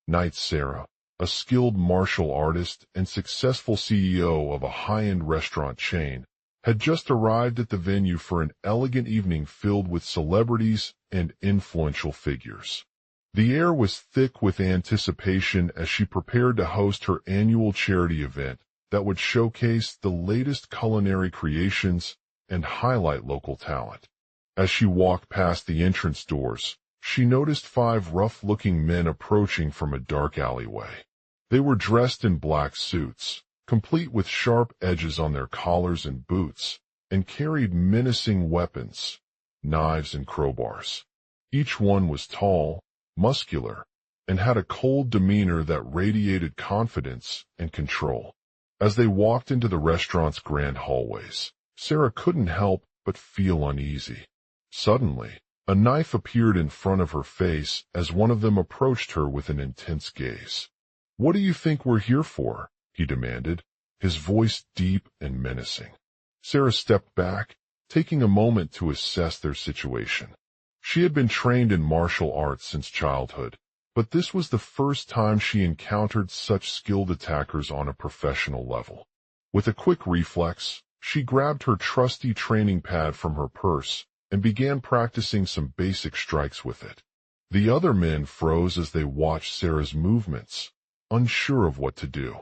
Knight Sarah, a skilled martial artist and successful CEO of a high-end restaurant chain, had just arrived at the venue for an elegant evening filled with celebrities and influential figures. The air was thick with anticipation as she prepared to host her annual charity event that would showcase the latest culinary creations and highlight local talent. As she walked past the entrance doors, she noticed 5 rough-looking men approaching from a dark alleyway. They were dressed in black suits, complete with sharp edges on their collars and boots, and carried menacing weapons, knives and crowbars. Each one was tall, muscular, and had a cold demeanor that radiated confidence and control. As they walked into the restaurant's grand hallways, Sarah couldn't help but feel uneasy. Suddenly, a knife appeared in front of her face as one of them approached her with an intense gaze. "What do you think we're here for?" he demanded, his voice deep and menacing. Sarah stepped back, taking a moment to assess their situation. She had been trained in martial arts since childhood, but this was the first time she encountered such skilled attackers on a professional level. With a quick reflex, she grabbed her trusty training pad from her purse and began practicing some basic strikes with it. The other men froze as they watched Sarah's movements, unsure of what to do.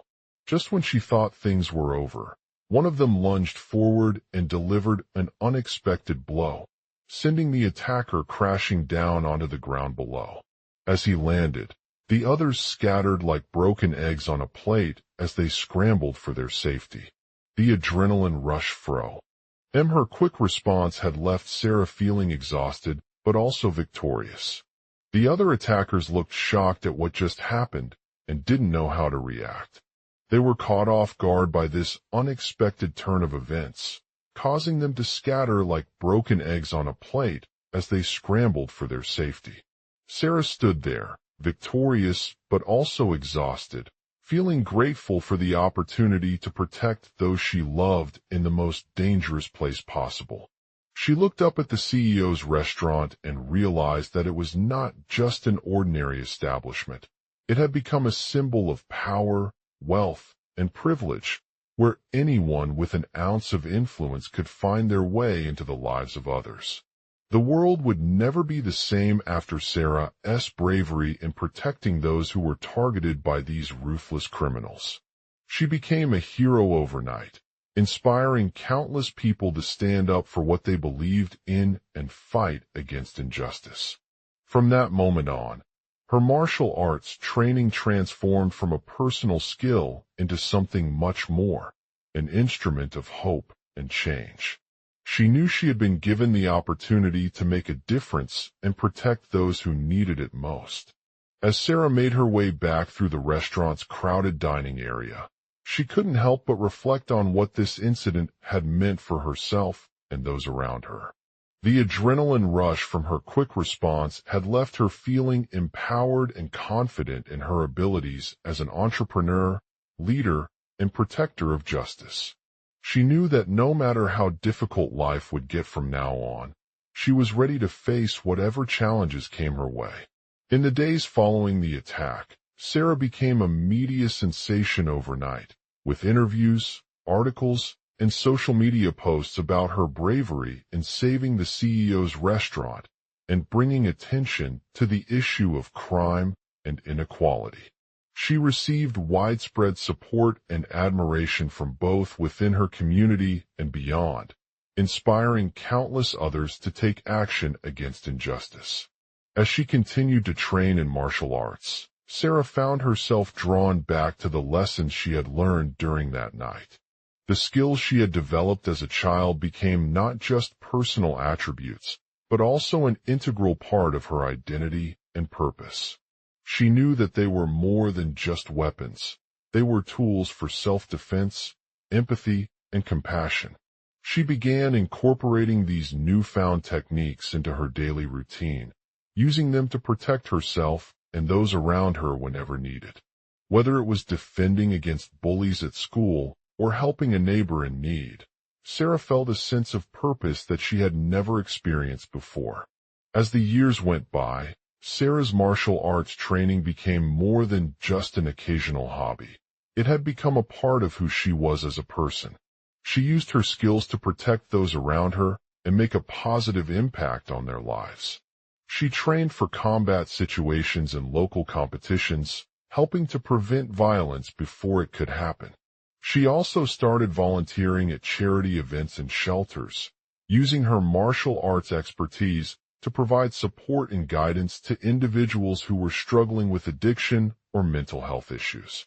Just when she thought things were over, one of them lunged forward and delivered an unexpected blow, sending the attacker crashing down onto the ground below. As he landed, the others scattered like broken eggs on a plate as they scrambled for their safety. The adrenaline rush fro. Her quick response had left Sarah feeling exhausted, but also victorious. The other attackers looked shocked at what just happened and didn't know how to react. They were caught off guard by this unexpected turn of events, causing them to scatter like broken eggs on a plate as they scrambled for their safety. Sarah stood there, victorious but also exhausted, feeling grateful for the opportunity to protect those she loved in the most dangerous place possible. She looked up at the CEO's restaurant and realized that it was not just an ordinary establishment. It had become a symbol of power, wealth, and privilege, where anyone with an ounce of influence could find their way into the lives of others. The world would never be the same after Sarah's bravery in protecting those who were targeted by these ruthless criminals. She became a hero overnight, inspiring countless people to stand up for what they believed in and fight against injustice. From that moment on, her martial arts training transformed from a personal skill into something much more, an instrument of hope and change. She knew she had been given the opportunity to make a difference and protect those who needed it most. As Sarah made her way back through the restaurant's crowded dining area, she couldn't help but reflect on what this incident had meant for herself and those around her. The adrenaline rush from her quick response had left her feeling empowered and confident in her abilities as an entrepreneur, leader, and protector of justice. She knew that no matter how difficult life would get from now on, she was ready to face whatever challenges came her way. In the days following the attack, Sarah became a media sensation overnight, with interviews, articles, and social media posts about her bravery in saving the CEO's restaurant and bringing attention to the issue of crime and inequality. She received widespread support and admiration from both within her community and beyond, inspiring countless others to take action against injustice. As she continued to train in martial arts, Sarah found herself drawn back to the lessons she had learned during that night. The skills she had developed as a child became not just personal attributes, but also an integral part of her identity and purpose. She knew that they were more than just weapons. They were tools for self-defense, empathy, and compassion. She began incorporating these newfound techniques into her daily routine, using them to protect herself and those around her whenever needed. Whether it was defending against bullies at school or helping a neighbor in need, Sarah felt a sense of purpose that she had never experienced before. As the years went by, Sarah's martial arts training became more than just an occasional hobby. It had become a part of who she was as a person. She used her skills to protect those around her and make a positive impact on their lives. She trained for combat situations and local competitions, helping to prevent violence before it could happen. She also started volunteering at charity events and shelters, using her martial arts expertise to provide support and guidance to individuals who were struggling with addiction or mental health issues.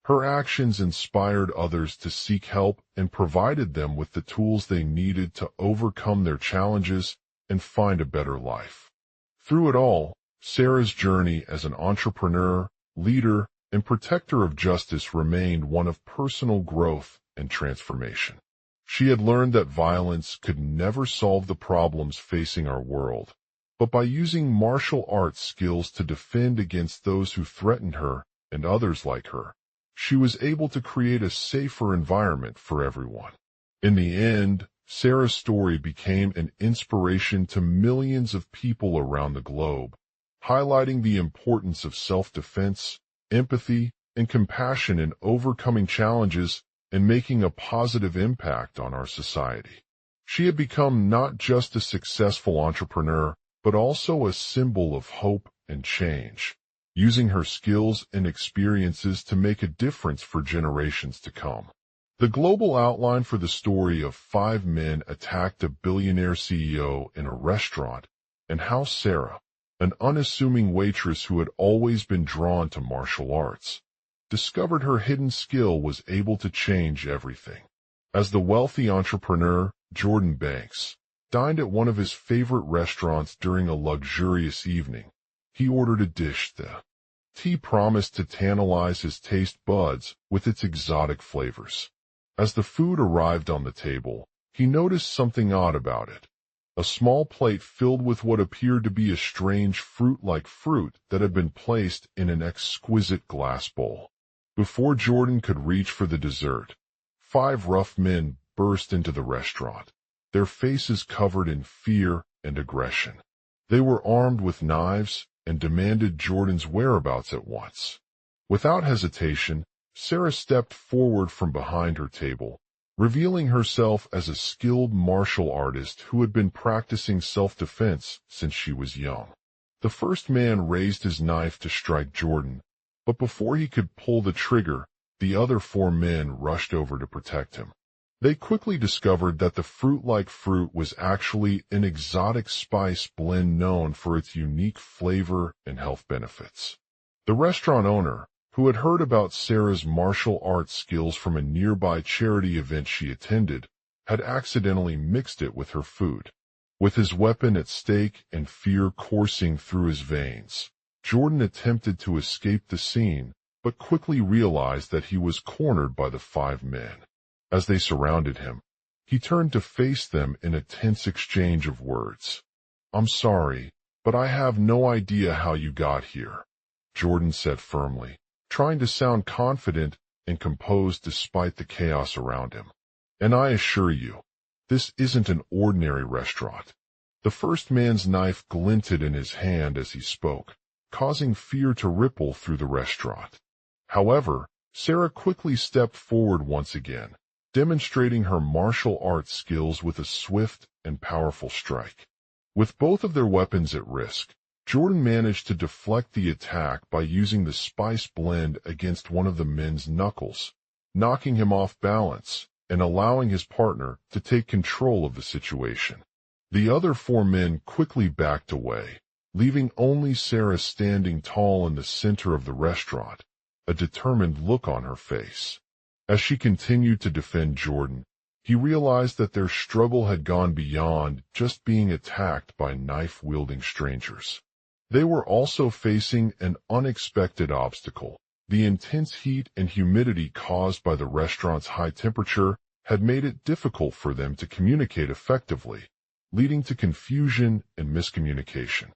Her actions inspired others to seek help and provided them with the tools they needed to overcome their challenges and find a better life. Through it all, Sarah's journey as an entrepreneur, leader, and protector of justice remained one of personal growth and transformation. She had learned that violence could never solve the problems facing our world, but by using martial arts skills to defend against those who threatened her and others like her, she was able to create a safer environment for everyone. In the end, Sarah's story became an inspiration to millions of people around the globe, highlighting the importance of self-defense, empathy, and compassion in overcoming challenges and making a positive impact on our society. She had become not just a successful entrepreneur, but also a symbol of hope and change, using her skills and experiences to make a difference for generations to come. The global outline for the story of 5 men attacked a billionaire CEO in a restaurant, and how Sarah, an unassuming waitress who had always been drawn to martial arts, discovered her hidden skill was able to change everything. As the wealthy entrepreneur, Jordan Banks, dined at one of his favorite restaurants during a luxurious evening, he ordered a dish the tea promised to tantalize his taste buds with its exotic flavors. As the food arrived on the table, he noticed something odd about it. A small plate filled with what appeared to be a strange fruit-like fruit that had been placed in an exquisite glass bowl. Before Jordan could reach for the dessert, 5 rough men burst into the restaurant, their faces covered in fear and aggression. They were armed with knives and demanded Jordan's whereabouts at once. Without hesitation, Sarah stepped forward from behind her table, revealing herself as a skilled martial artist who had been practicing self-defense since she was young. The first man raised his knife to strike Jordan, but before he could pull the trigger, the other 4 men rushed over to protect him. They quickly discovered that the fruit-like fruit was actually an exotic spice blend known for its unique flavor and health benefits. The restaurant owner, who had heard about Sarah's martial arts skills from a nearby charity event she attended, had accidentally mixed it with her food. With his weapon at stake and fear coursing through his veins, Jordan attempted to escape the scene, but quickly realized that he was cornered by the 5 men. As they surrounded him, he turned to face them in a tense exchange of words. "I'm sorry, but I have no idea how you got here," Jordan said firmly, trying to sound confident and composed despite the chaos around him. "And I assure you, this isn't an ordinary restaurant." The first man's knife glinted in his hand as he spoke, causing fear to ripple through the restaurant. However, Sarah quickly stepped forward once again, demonstrating her martial arts skills with a swift and powerful strike. With both of their weapons at risk, Jordan managed to deflect the attack by using the spice blend against one of the men's knuckles, knocking him off balance and allowing his partner to take control of the situation. The other 4 men quickly backed away, leaving only Sarah standing tall in the center of the restaurant, a determined look on her face. As she continued to defend Jordan, he realized that their struggle had gone beyond just being attacked by knife-wielding strangers. They were also facing an unexpected obstacle. The intense heat and humidity caused by the restaurant's high temperature had made it difficult for them to communicate effectively, leading to confusion and miscommunication.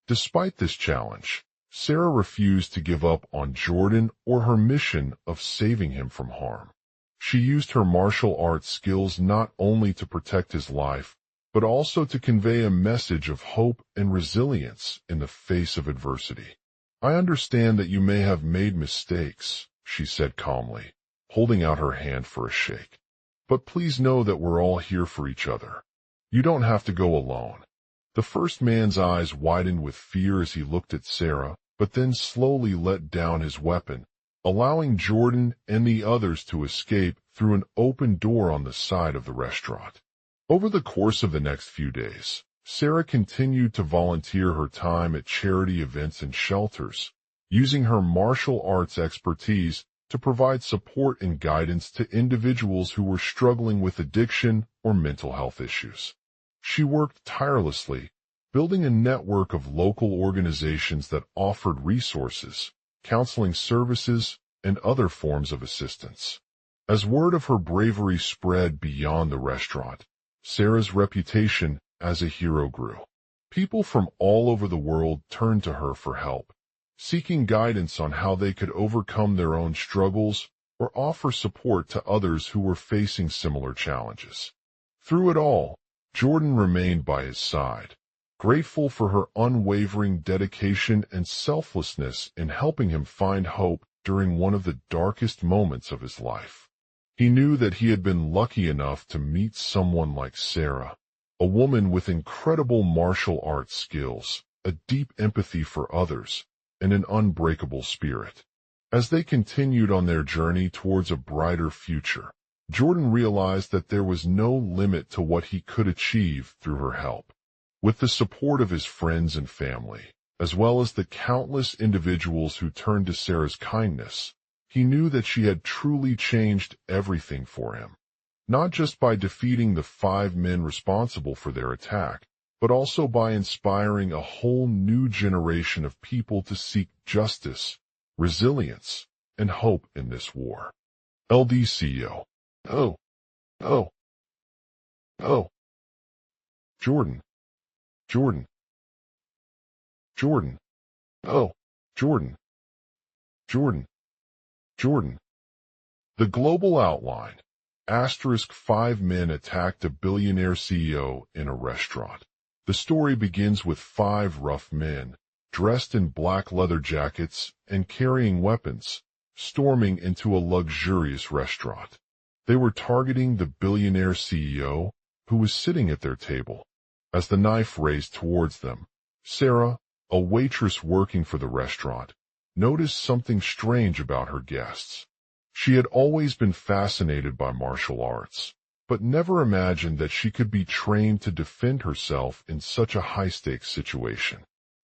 Despite this challenge, Sarah refused to give up on Jordan or her mission of saving him from harm. She used her martial arts skills not only to protect his life, but also to convey a message of hope and resilience in the face of adversity. "I understand that you may have made mistakes," she said calmly, holding out her hand for a shake. "But please know that we're all here for each other. You don't have to go alone." The first man's eyes widened with fear as he looked at Sarah, but then slowly let down his weapon, allowing Jordan and the others to escape through an open door on the side of the restaurant. Over the course of the next few days, Sarah continued to volunteer her time at charity events and shelters, using her martial arts expertise to provide support and guidance to individuals who were struggling with addiction or mental health issues. She worked tirelessly, building a network of local organizations that offered resources, counseling services, and other forms of assistance. As word of her bravery spread beyond the restaurant, Sarah's reputation as a hero grew. People from all over the world turned to her for help, seeking guidance on how they could overcome their own struggles or offer support to others who were facing similar challenges. Through it all, Jordan remained by his side, grateful for her unwavering dedication and selflessness in helping him find hope during one of the darkest moments of his life. He knew that he had been lucky enough to meet someone like Sarah, a woman with incredible martial arts skills, a deep empathy for others, and an unbreakable spirit. As they continued on their journey towards a brighter future, Jordan realized that there was no limit to what he could achieve through her help. With the support of his friends and family, as well as the countless individuals who turned to Sarah's kindness, he knew that she had truly changed everything for him, not just by defeating the 5 men responsible for their attack, but also by inspiring a whole new generation of people to seek justice, resilience, and hope in this war. LDCO. Oh. Jordan. Oh. Jordan. The global outline. 5 men attacked a billionaire CEO in a restaurant. The story begins with 5 rough men, dressed in black leather jackets and carrying weapons, storming into a luxurious restaurant. They were targeting the billionaire CEO, who was sitting at their table. As the knife raised towards them, Sarah, a waitress working for the restaurant, noticed something strange about her guests. She had always been fascinated by martial arts, but never imagined that she could be trained to defend herself in such a high-stakes situation.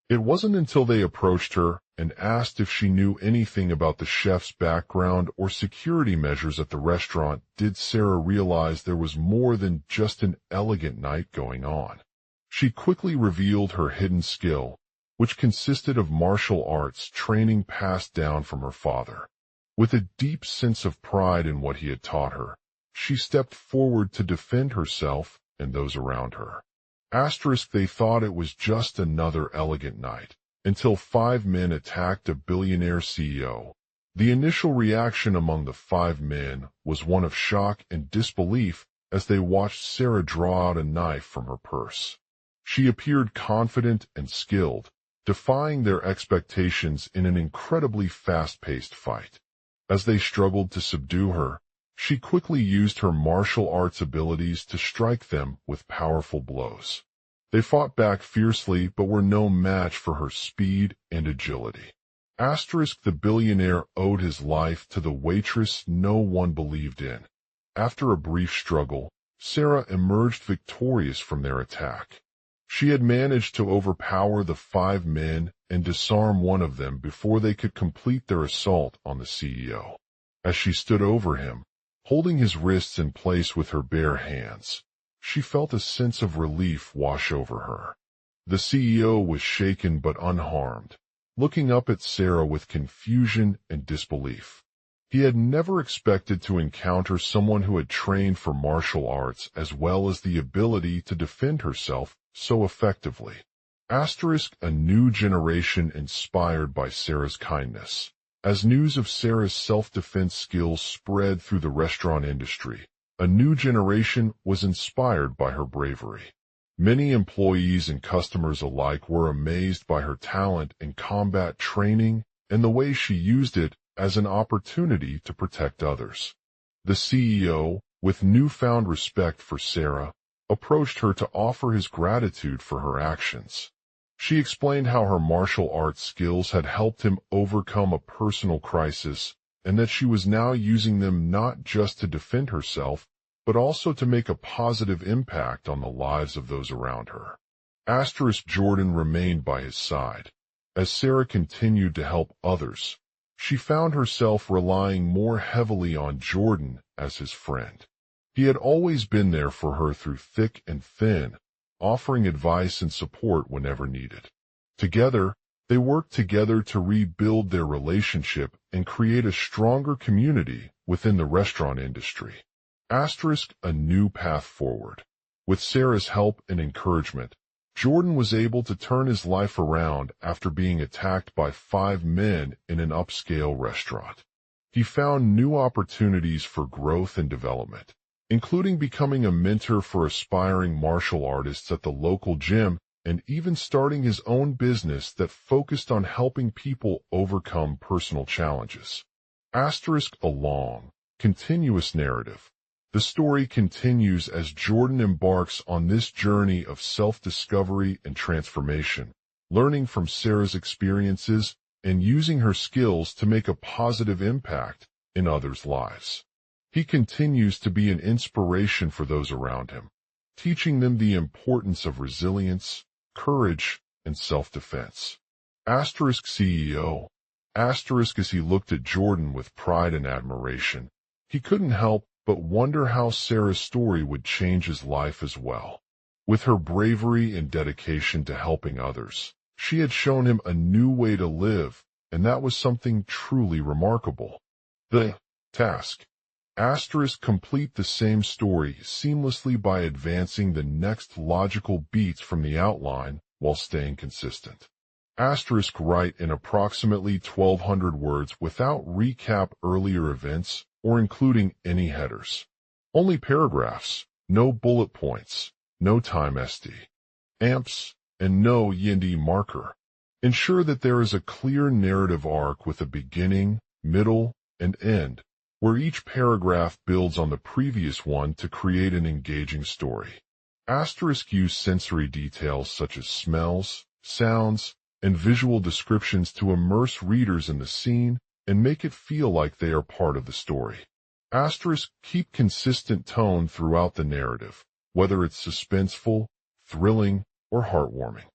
It wasn't until they approached her and asked if she knew anything about the chef's background or security measures at the restaurant did Sarah realize there was more than just an elegant night going on. She quickly revealed her hidden skill, which consisted of martial arts training passed down from her father. With a deep sense of pride in what he had taught her, she stepped forward to defend herself and those around her. They thought it was just another elegant night, until 5 men attacked a billionaire CEO. The initial reaction among the 5 men was one of shock and disbelief as they watched Sarah draw out a knife from her purse. She appeared confident and skilled, defying their expectations in an incredibly fast-paced fight. As they struggled to subdue her, she quickly used her martial arts abilities to strike them with powerful blows. They fought back fiercely but were no match for her speed and agility. The billionaire owed his life to the waitress no one believed in. After a brief struggle, Sarah emerged victorious from their attack. She had managed to overpower the 5 men and disarm one of them before they could complete their assault on the CEO. As she stood over him, holding his wrists in place with her bare hands, she felt a sense of relief wash over her. The CEO was shaken but unharmed, looking up at Sarah with confusion and disbelief. He had never expected to encounter someone who had trained for martial arts as well as the ability to defend herself so effectively. A new generation inspired by Sarah's kindness. As news of Sarah's self-defense skills spread through the restaurant industry, a new generation was inspired by her bravery. Many employees and customers alike were amazed by her talent in combat training and the way she used it as an opportunity to protect others. The CEO, with newfound respect for Sarah, approached her to offer his gratitude for her actions. She explained how her martial arts skills had helped him overcome a personal crisis and that she was now using them not just to defend herself, but also to make a positive impact on the lives of those around her. Jordan remained by his side. As Sarah continued to help others, she found herself relying more heavily on Jordan as his friend. He had always been there for her through thick and thin, offering advice and support whenever needed. Together, they worked together to rebuild their relationship and create a stronger community within the restaurant industry. A new path forward. With Sarah's help and encouragement, Jordan was able to turn his life around after being attacked by 5 men in an upscale restaurant. He found new opportunities for growth and development, including becoming a mentor for aspiring martial artists at the local gym and even starting his own business that focused on helping people overcome personal challenges. A long, continuous narrative. The story continues as Jordan embarks on this journey of self-discovery and transformation, learning from Sarah's experiences and using her skills to make a positive impact in others' lives. He continues to be an inspiration for those around him, teaching them the importance of resilience, courage, and self-defense. CEO. As he looked at Jordan with pride and admiration, he couldn't help but wonder how Sarah's story would change his life as well. With her bravery and dedication to helping others, she had shown him a new way to live, and that was something truly remarkable. The task. Complete the same story seamlessly by advancing the next logical beats from the outline while staying consistent. Write in approximately 1,200 words without recap earlier events or including any headers. Only paragraphs, no bullet points, no time amps, and no Yindi marker. Ensure that there is a clear narrative arc with a beginning, middle, and end, where each paragraph builds on the previous one to create an engaging story. Use sensory details such as smells, sounds, and visual descriptions to immerse readers in the scene and make it feel like they are part of the story. Keep consistent tone throughout the narrative, whether it's suspenseful, thrilling, or heartwarming.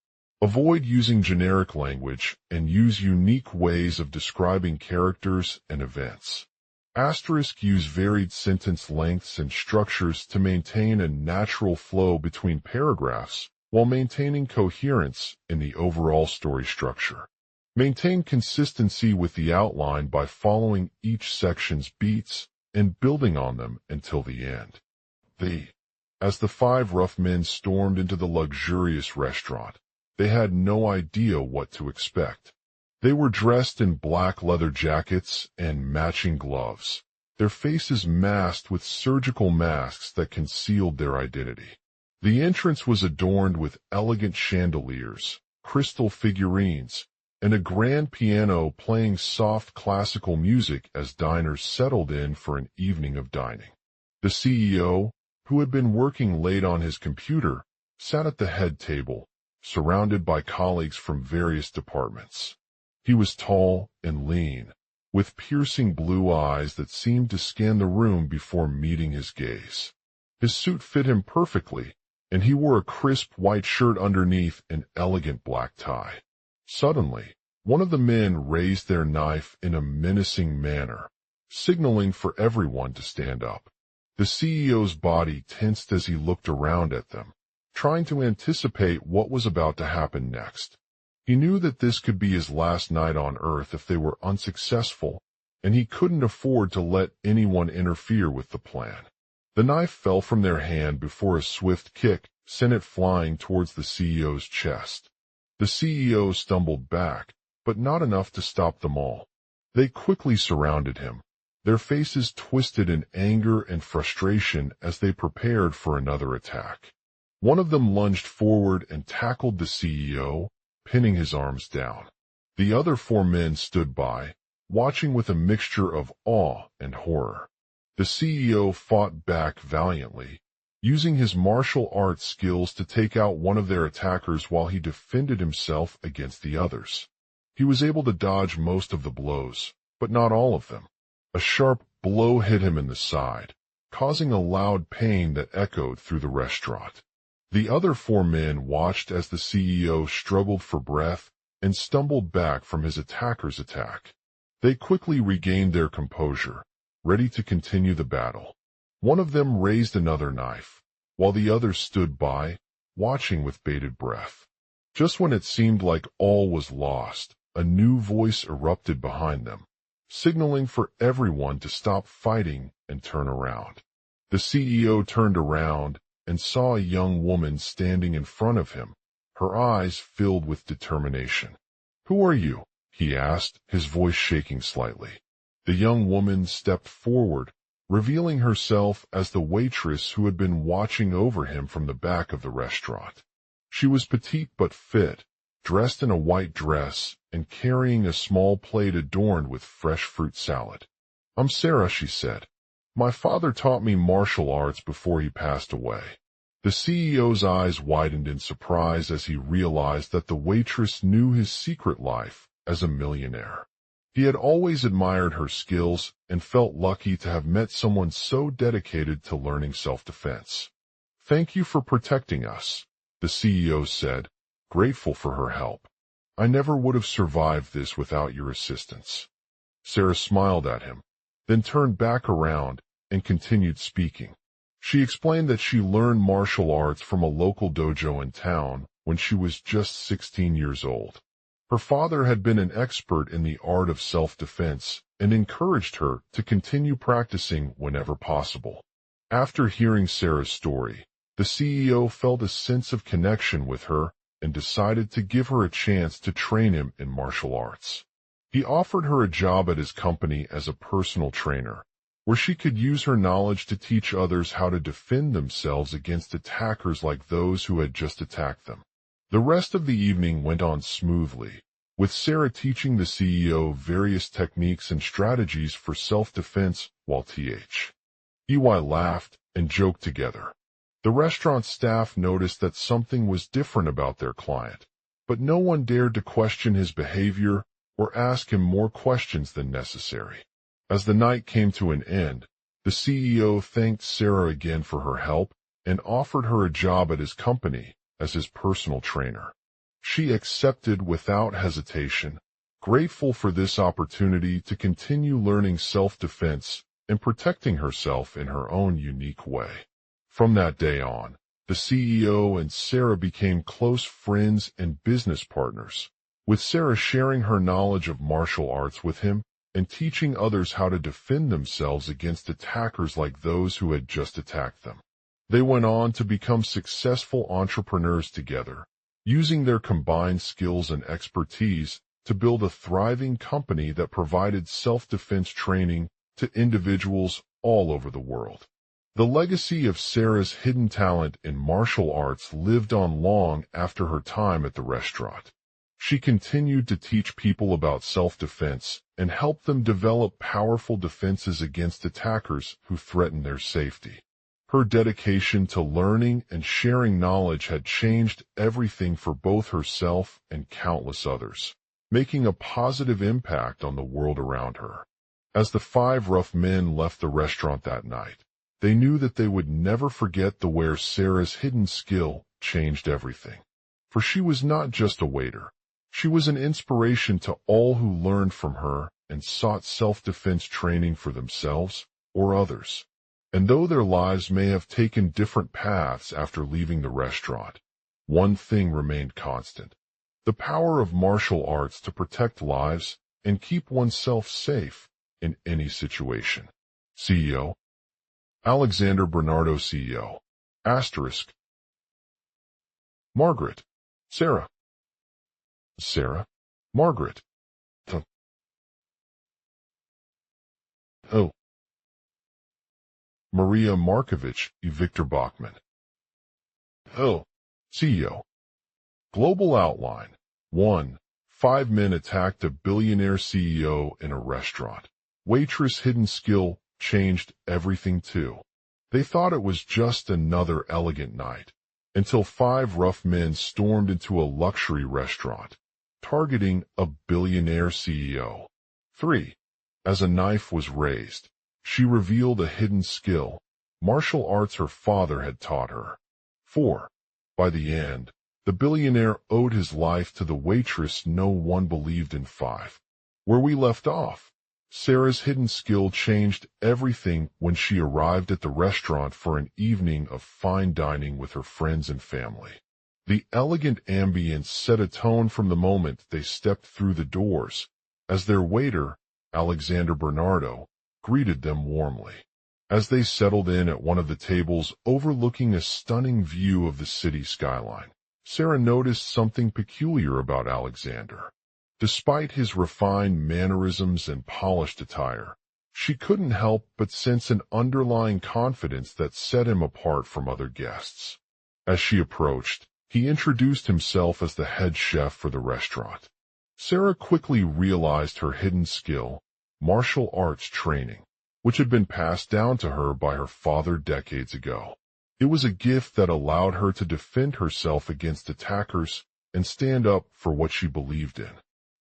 Avoid using generic language and use unique ways of describing characters and events. Use varied sentence lengths and structures to maintain a natural flow between paragraphs while maintaining coherence in the overall story structure. Maintain consistency with the outline by following each section's beats and building on them until the end. As the 5 rough men stormed into the luxurious restaurant, they had no idea what to expect. They were dressed in black leather jackets and matching gloves, their faces masked with surgical masks that concealed their identity. The entrance was adorned with elegant chandeliers, crystal figurines, and a grand piano playing soft classical music as diners settled in for an evening of dining. The CEO, who had been working late on his computer, sat at the head table, surrounded by colleagues from various departments. He was tall and lean, with piercing blue eyes that seemed to scan the room before meeting his gaze. His suit fit him perfectly, and he wore a crisp white shirt underneath an elegant black tie. Suddenly, one of the men raised their knife in a menacing manner, signaling for everyone to stand up. The CEO's body tensed as he looked around at them, trying to anticipate what was about to happen next. He knew that this could be his last night on Earth if they were unsuccessful, and he couldn't afford to let anyone interfere with the plan. The knife fell from their hand before a swift kick sent it flying towards the CEO's chest. The CEO stumbled back, but not enough to stop them all. They quickly surrounded him, their faces twisted in anger and frustration as they prepared for another attack. One of them lunged forward and tackled the CEO, pinning his arms down. The other 4 men stood by, watching with a mixture of awe and horror. The CEO fought back valiantly, using his martial arts skills to take out one of their attackers while he defended himself against the others. He was able to dodge most of the blows, but not all of them. A sharp blow hit him in the side, causing a loud pain that echoed through the restaurant. The other 4 men watched as the CEO struggled for breath and stumbled back from his attacker's attack. They quickly regained their composure, ready to continue the battle. One of them raised another knife, while the others stood by, watching with bated breath. Just when it seemed like all was lost, a new voice erupted behind them, signaling for everyone to stop fighting and turn around. The CEO turned around and saw a young woman standing in front of him, her eyes filled with determination. "Who are you?" he asked, his voice shaking slightly. The young woman stepped forward, revealing herself as the waitress who had been watching over him from the back of the restaurant. She was petite but fit, dressed in a white dress and carrying a small plate adorned with fresh fruit salad. "I'm Sarah," she said. "My father taught me martial arts before he passed away." The CEO's eyes widened in surprise as he realized that the waitress knew his secret life as a millionaire. He had always admired her skills and felt lucky to have met someone so dedicated to learning self-defense. "Thank you for protecting us," the CEO said, grateful for her help. "I never would have survived this without your assistance." Sarah smiled at him, then turned back around and continued speaking. She explained that she learned martial arts from a local dojo in town when she was just 16 years old. Her father had been an expert in the art of self-defense and encouraged her to continue practicing whenever possible. After hearing Sarah's story, the CEO felt a sense of connection with her and decided to give her a chance to train him in martial arts. He offered her a job at his company as a personal trainer, where she could use her knowledge to teach others how to defend themselves against attackers like those who had just attacked them. The rest of the evening went on smoothly, with Sarah teaching the CEO various techniques and strategies for self-defense while EY laughed and joked together. The restaurant staff noticed that something was different about their client, but no one dared to question his behavior or ask him more questions than necessary. As the night came to an end, the CEO thanked Sarah again for her help and offered her a job at his company as his personal trainer. She accepted without hesitation, grateful for this opportunity to continue learning self-defense and protecting herself in her own unique way. From that day on, the CEO and Sarah became close friends and business partners, with Sarah sharing her knowledge of martial arts with him and teaching others how to defend themselves against attackers like those who had just attacked them. They went on to become successful entrepreneurs together, using their combined skills and expertise to build a thriving company that provided self-defense training to individuals all over the world. The legacy of Sarah's hidden talent in martial arts lived on long after her time at the restaurant. She continued to teach people about self-defense and help them develop powerful defenses against attackers who threaten their safety. Her dedication to learning and sharing knowledge had changed everything for both herself and countless others, making a positive impact on the world around her. As the 5 rough men left the restaurant that night, they knew that they would never forget the way Sarah's hidden skill changed everything. For she was not just a waiter. She was an inspiration to all who learned from her and sought self-defense training for themselves or others. And though their lives may have taken different paths after leaving the restaurant, one thing remained constant: the power of martial arts to protect lives and keep oneself safe in any situation. CEO Alexander Bernardo, CEO. Asterisk. Margaret. Sarah. Sarah. Margaret. Oh. Maria Markovich, Victor Bachman. Oh. CEO. Global outline. 1. 5 men attacked a billionaire CEO in a restaurant. Waitress' hidden skill changed everything too. They thought it was just another elegant night, until 5 rough men stormed into a luxury restaurant, targeting a billionaire CEO. 3. As a knife was raised, she revealed a hidden skill, martial arts her father had taught her. 4. By the end, the billionaire owed his life to the waitress no one believed in. 5. Where we left off, Sarah's hidden skill changed everything when she arrived at the restaurant for an evening of fine dining with her friends and family. The elegant ambience set a tone from the moment they stepped through the doors, as their waiter, Alexander Bernardo, greeted them warmly. As they settled in at one of the tables overlooking a stunning view of the city skyline, Sarah noticed something peculiar about Alexander. Despite his refined mannerisms and polished attire, she couldn't help but sense an underlying confidence that set him apart from other guests. As she approached, he introduced himself as the head chef for the restaurant. Sarah quickly realized her hidden skill, martial arts training, which had been passed down to her by her father decades ago. It was a gift that allowed her to defend herself against attackers and stand up for what she believed in.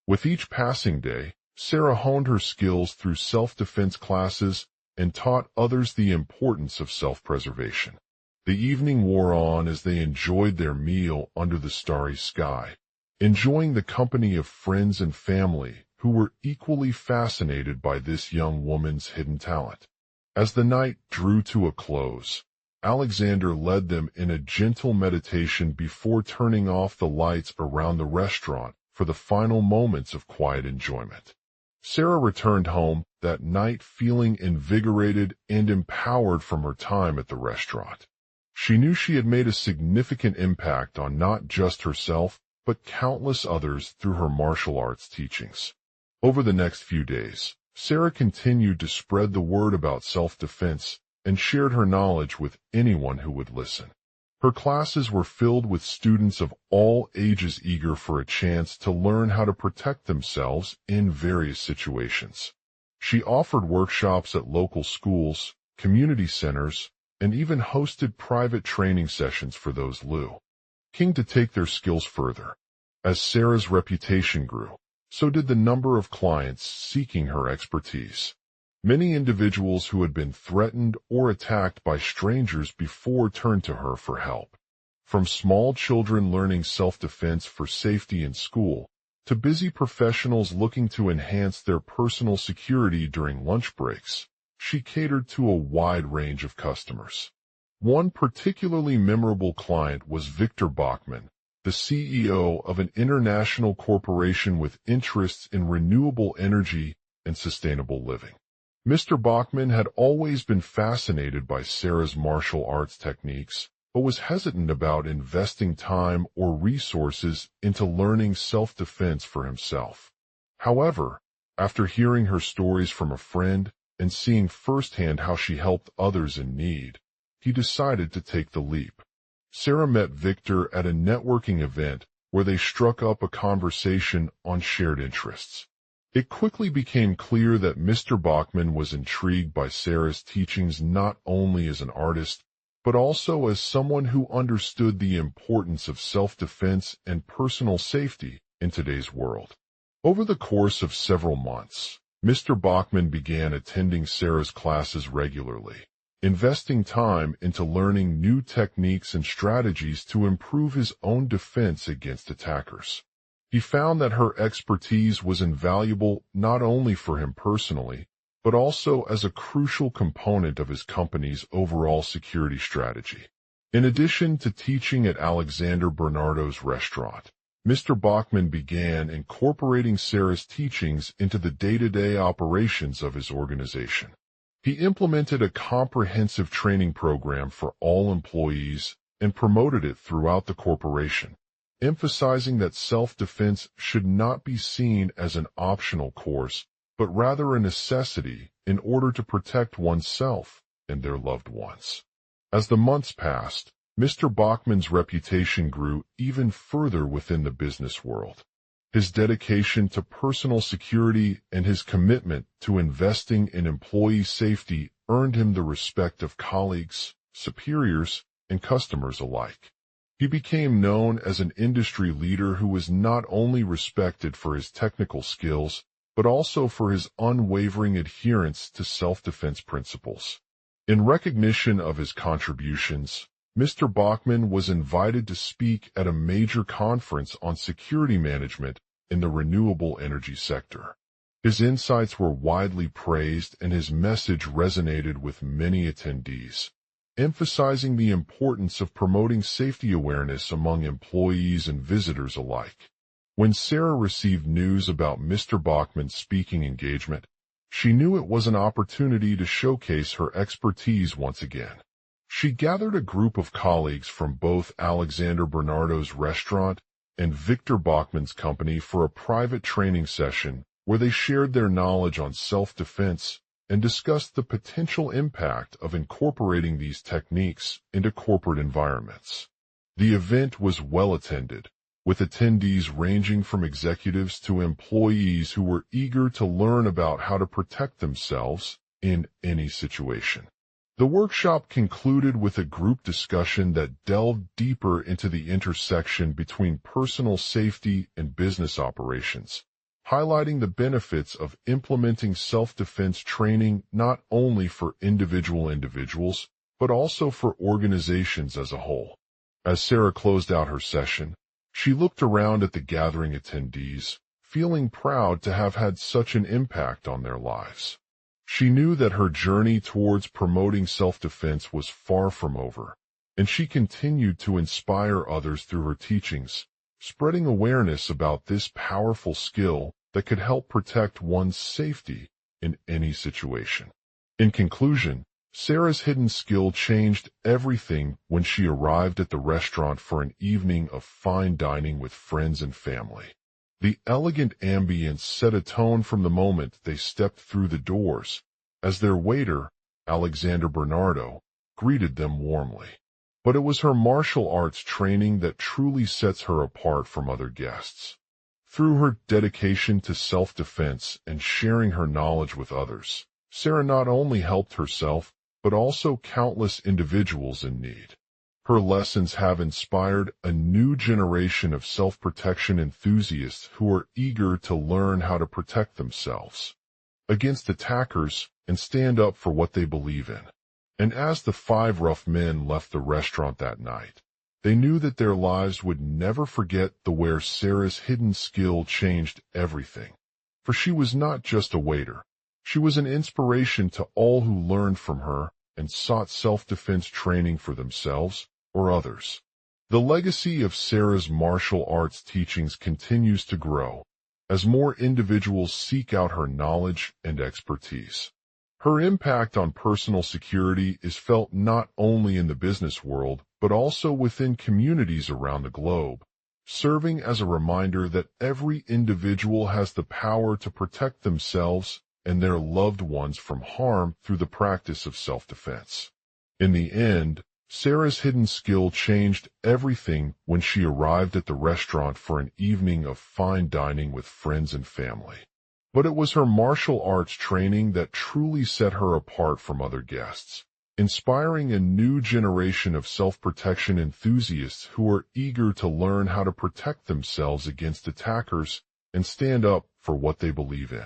With each passing day, Sarah honed her skills through self-defense classes and taught others the importance of self-preservation. The evening wore on as they enjoyed their meal under the starry sky, enjoying the company of friends and family who were equally fascinated by this young woman's hidden talent. As the night drew to a close, Alexander led them in a gentle meditation before turning off the lights around the restaurant for the final moments of quiet enjoyment. Sarah returned home that night feeling invigorated and empowered from her time at the restaurant. She knew she had made a significant impact on not just herself, but countless others through her martial arts teachings. Over the next few days, Sarah continued to spread the word about self-defense and shared her knowledge with anyone who would listen. Her classes were filled with students of all ages eager for a chance to learn how to protect themselves in various situations. She offered workshops at local schools, community centers, and even hosted private training sessions for those looking to take their skills further. As Sarah's reputation grew, so did the number of clients seeking her expertise. Many individuals who had been threatened or attacked by strangers before turned to her for help. From small children learning self-defense for safety in school, to busy professionals looking to enhance their personal security during lunch breaks, she catered to a wide range of customers. One particularly memorable client was Victor Bachman, the CEO of an international corporation with interests in renewable energy and sustainable living. Mr. Bachman had always been fascinated by Sarah's martial arts techniques, but was hesitant about investing time or resources into learning self-defense for himself. However, after hearing her stories from a friend and seeing firsthand how she helped others in need, he decided to take the leap. Sarah met Victor at a networking event where they struck up a conversation on shared interests. It quickly became clear that Mr. Bachman was intrigued by Sarah's teachings not only as an artist, but also as someone who understood the importance of self-defense and personal safety in today's world. Over the course of several months, Mr. Bachman began attending Sarah's classes regularly, investing time into learning new techniques and strategies to improve his own defense against attackers. He found that her expertise was invaluable not only for him personally, but also as a crucial component of his company's overall security strategy. In addition to teaching at Alexander Bernardo's restaurant, Mr. Bachman began incorporating Sarah's teachings into the day-to-day operations of his organization. He implemented a comprehensive training program for all employees and promoted it throughout the corporation, emphasizing that self-defense should not be seen as an optional course, but rather a necessity in order to protect oneself and their loved ones. As the months passed, Mr. Bachman's reputation grew even further within the business world. His dedication to personal security and his commitment to investing in employee safety earned him the respect of colleagues, superiors, and customers alike. He became known as an industry leader who was not only respected for his technical skills, but also for his unwavering adherence to self-defense principles. In recognition of his contributions, Mr. Bachman was invited to speak at a major conference on security management in the renewable energy sector. His insights were widely praised and his message resonated with many attendees, emphasizing the importance of promoting safety awareness among employees and visitors alike. When Sarah received news about Mr. Bachman's speaking engagement, she knew it was an opportunity to showcase her expertise once again. She gathered a group of colleagues from both Alexander Bernardo's restaurant and Victor Bachman's company for a private training session where they shared their knowledge on self-defense and discussed the potential impact of incorporating these techniques into corporate environments. The event was well attended, with attendees ranging from executives to employees who were eager to learn about how to protect themselves in any situation. The workshop concluded with a group discussion that delved deeper into the intersection between personal safety and business operations, highlighting the benefits of implementing self-defense training not only for individuals, but also for organizations as a whole. As Sarah closed out her session, she looked around at the gathering attendees, feeling proud to have had such an impact on their lives. She knew that her journey towards promoting self-defense was far from over, and she continued to inspire others through her teachings, spreading awareness about this powerful skill that could help protect one's safety in any situation. In conclusion, Sarah's hidden skill changed everything when she arrived at the restaurant for an evening of fine dining with friends and family. The elegant ambience set a tone from the moment they stepped through the doors, as their waiter, Alexander Bernardo, greeted them warmly. But it was her martial arts training that truly sets her apart from other guests. Through her dedication to self-defense and sharing her knowledge with others, Sarah not only helped herself, but also countless individuals in need. Her lessons have inspired a new generation of self-protection enthusiasts who are eager to learn how to protect themselves against attackers and stand up for what they believe in. And as the five rough men left the restaurant that night, they knew that their lives would never forget the way Sarah's hidden skill changed everything. For she was not just a waiter. She was an inspiration to all who learned from her and sought self-defense training for themselves or others. The legacy of Sarah's martial arts teachings continues to grow as more individuals seek out her knowledge and expertise. Her impact on personal security is felt not only in the business world, but also within communities around the globe, serving as a reminder that every individual has the power to protect themselves and their loved ones from harm through the practice of self-defense. In the end, Sarah's hidden skill changed everything when she arrived at the restaurant for an evening of fine dining with friends and family. But it was her martial arts training that truly set her apart from other guests, inspiring a new generation of self-protection enthusiasts who are eager to learn how to protect themselves against attackers and stand up for what they believe in.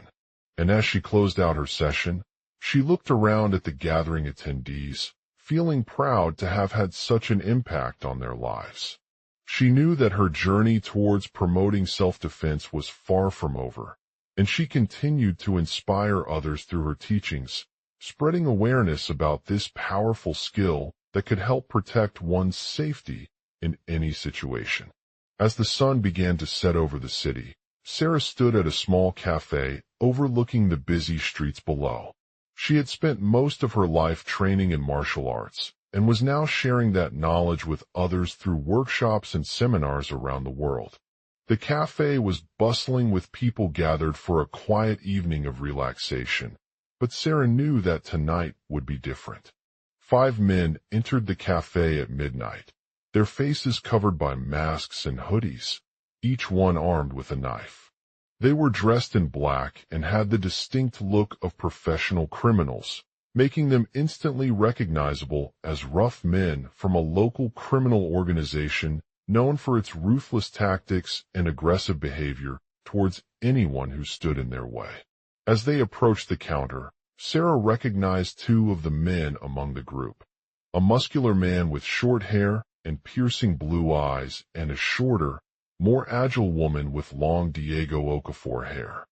And as she closed out her session, she looked around at the gathering attendees, feeling proud to have had such an impact on their lives. She knew that her journey towards promoting self-defense was far from over, and she continued to inspire others through her teachings, spreading awareness about this powerful skill that could help protect one's safety in any situation. As the sun began to set over the city, Sarah stood at a small cafe overlooking the busy streets below. She had spent most of her life training in martial arts and was now sharing that knowledge with others through workshops and seminars around the world. The cafe was bustling with people gathered for a quiet evening of relaxation, but Sarah knew that tonight would be different. 5 men entered the cafe at midnight, their faces covered by masks and hoodies, each one armed with a knife. They were dressed in black and had the distinct look of professional criminals, making them instantly recognizable as rough men from a local criminal organization known for its ruthless tactics and aggressive behavior towards anyone who stood in their way. As they approached the counter, Sarah recognized 2 of the men among the group, a muscular man with short hair and piercing blue eyes, and a shorter, more agile woman with long Diego Okafor hair.